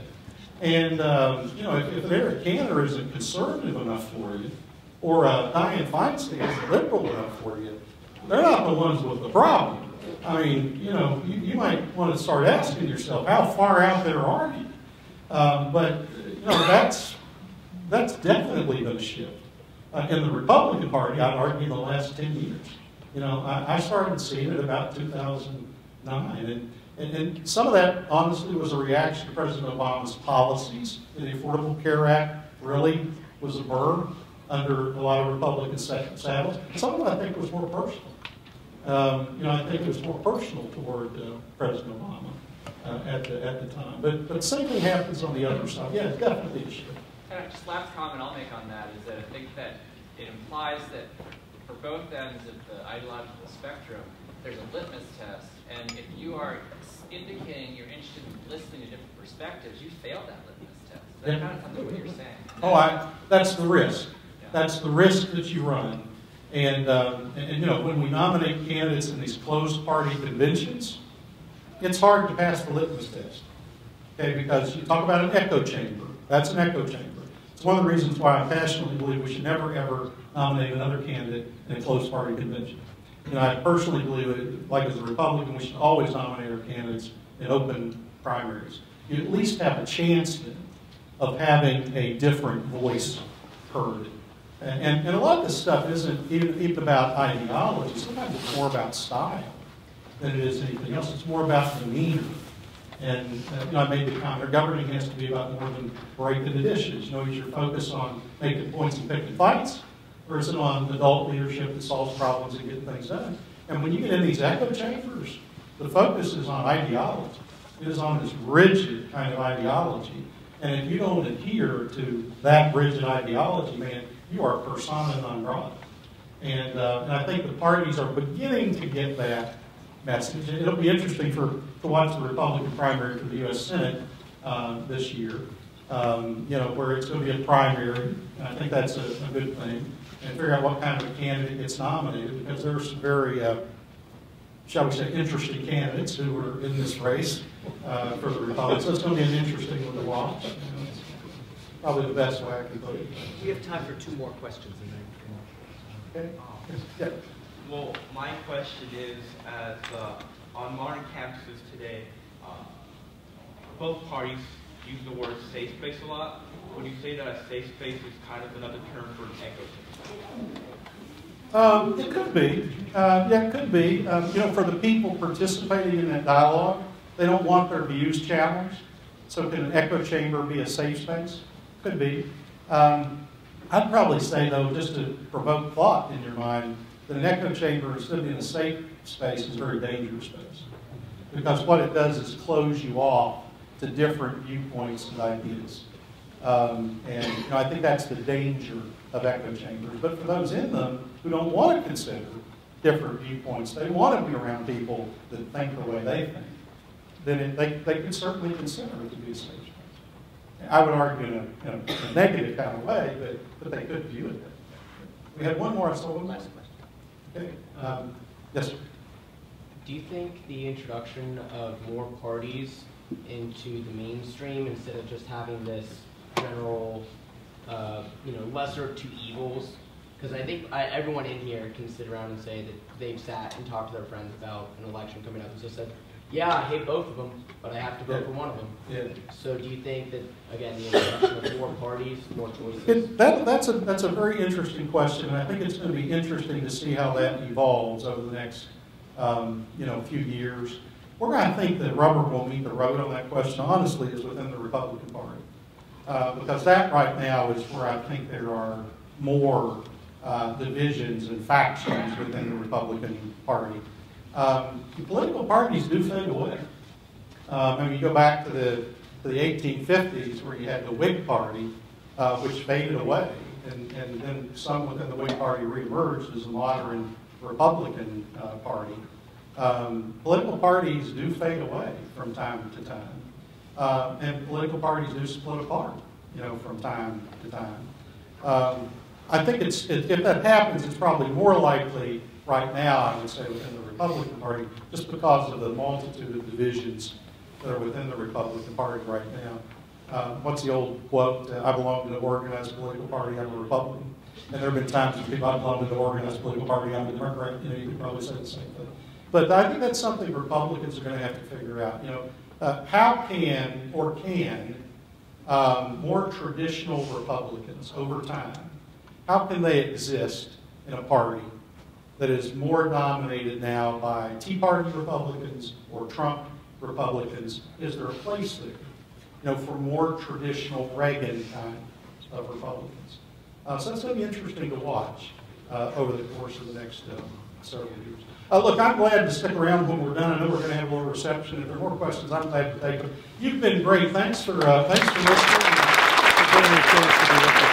And, if Eric Cantor isn't conservative enough for you, or Dianne Feinstein isn't liberal enough for you, they're not the ones with the problem. You might want to start asking yourself, how far out there are you? But that's definitely been a shift. In the Republican Party, I'd argue the last 10 years. You know, I started seeing it about 2009, and some of that, honestly, was a reaction to President Obama's policies. The Affordable Care Act really was a burr under a lot of Republican saddles. Some of it, I think, was more personal. You know, I think it was more personal toward President Obama at the time. But the same thing happens on the other side. Yeah, it's definitely a shift. And just last comment I'll make on that is that I think that it implies that for both ends of the ideological spectrum, there's a litmus test, and if you are indicating you're interested in listening to different perspectives, you failed that litmus test. That's kind of something what you're saying. Oh, that's the risk. Yeah. That's the risk that you run. And you know, when we nominate candidates in these closed party conventions, it's hard to pass the litmus test. Okay, because you talk about an echo chamber. That's an echo chamber. It's one of the reasons why I passionately believe we should never, ever nominate another candidate in a closed party convention. You know, I personally believe that, like as a Republican, we should always nominate our candidates in open primaries. You at least have a chance then of having a different voice heard. And a lot of this stuff isn't even about ideology. Sometimes it's more about style than it is anything else. It's more about demeanor. And you know, I made the comment, governing has to be about more than breaking the dishes. You know, is your focus on making points and picking fights, or is it on adult leadership that solves problems and getting things done? And when you get in these echo chambers, the focus is on ideology. It is on this rigid kind of ideology. And if you don't adhere to that rigid ideology, man, you are persona non grata. And I think the parties are beginning to get that message. It'll be interesting to watch the Republican primary for the U.S. Senate this year, you know, where it's going to be a primary. And I think that's a good thing. And figure out what kind of a candidate gets nominated, because there are some very, shall we say, interesting candidates who are in this race for the Republicans. So it's going to be an interesting one to watch. You know, it's probably the best way I can put it. We have time for 2 more questions. Okay. Yeah. Well, my question is, as on modern campuses today, both parties use the word safe space a lot. Would you say that a safe space is kind of another term for an echo chamber? It could be. Yeah, it could be. You know, for the people participating in that dialogue, they don't want their views challenged. So can an echo chamber be a safe space? Could be. I'd probably say, though, just to provoke thought in your mind, that an echo chamber, instead of being a safe space, is a very dangerous space. Because what it does is close you off to different viewpoints and ideas. And you know, I think that's the danger of echo chambers. But for those in them who don't want to consider different viewpoints, they want to be around people that think the way they think, then they can certainly consider it to be a safe space. I would argue in a negative kind of way, but they could view it that way. We had one more. I saw one last question. Okay. Yes, sir. Do you think the introduction of more parties into the mainstream, instead of just having this general, lesser of two evils? Because I think everyone in here can sit around and say that they've sat and talked to their friends about an election coming up and just said, yeah, I hate both of them, but I have to vote for one of them. Yeah. So do you think that, again, the introduction of more parties, more choices? That's a very interesting question, and I think it's going to be interesting to see how that evolves over the next few years. Where I think the rubber will meet the road on that question, honestly, is within the Republican Party. Because that right now is where I think there are more divisions and factions within the Republican Party. Political parties do fade away. You go back to the 1850s where you had the Whig Party, which faded away, and then some within the Whig Party reemerged as a modern Republican Party. Political parties do fade away from time to time, and political parties do split apart, from time to time. I think if that happens, it's probably more likely right now, I would say, within the Republican Party, just because of the multitude of divisions that are within the Republican Party right now. What's the old quote? I belong to an organized political party, I'm a Republican. And there have been times when people, I belong to the organized political party, I'm a Democrat. You could probably say the same thing. But I think that's something Republicans are going to have to figure out. How can more traditional Republicans over time how can they exist in a party that is more dominated now by Tea Party Republicans or Trump Republicans? Is there a place there, for more traditional Reagan kind of Republicans? So that's going to be interesting to watch over the course of the next several years. Look, I'm glad to stick around when we're done. I know we're going to have a little reception. If there are more questions, I'm glad to take them. You've been great. Thanks for listening. It's very encouraged to be with us.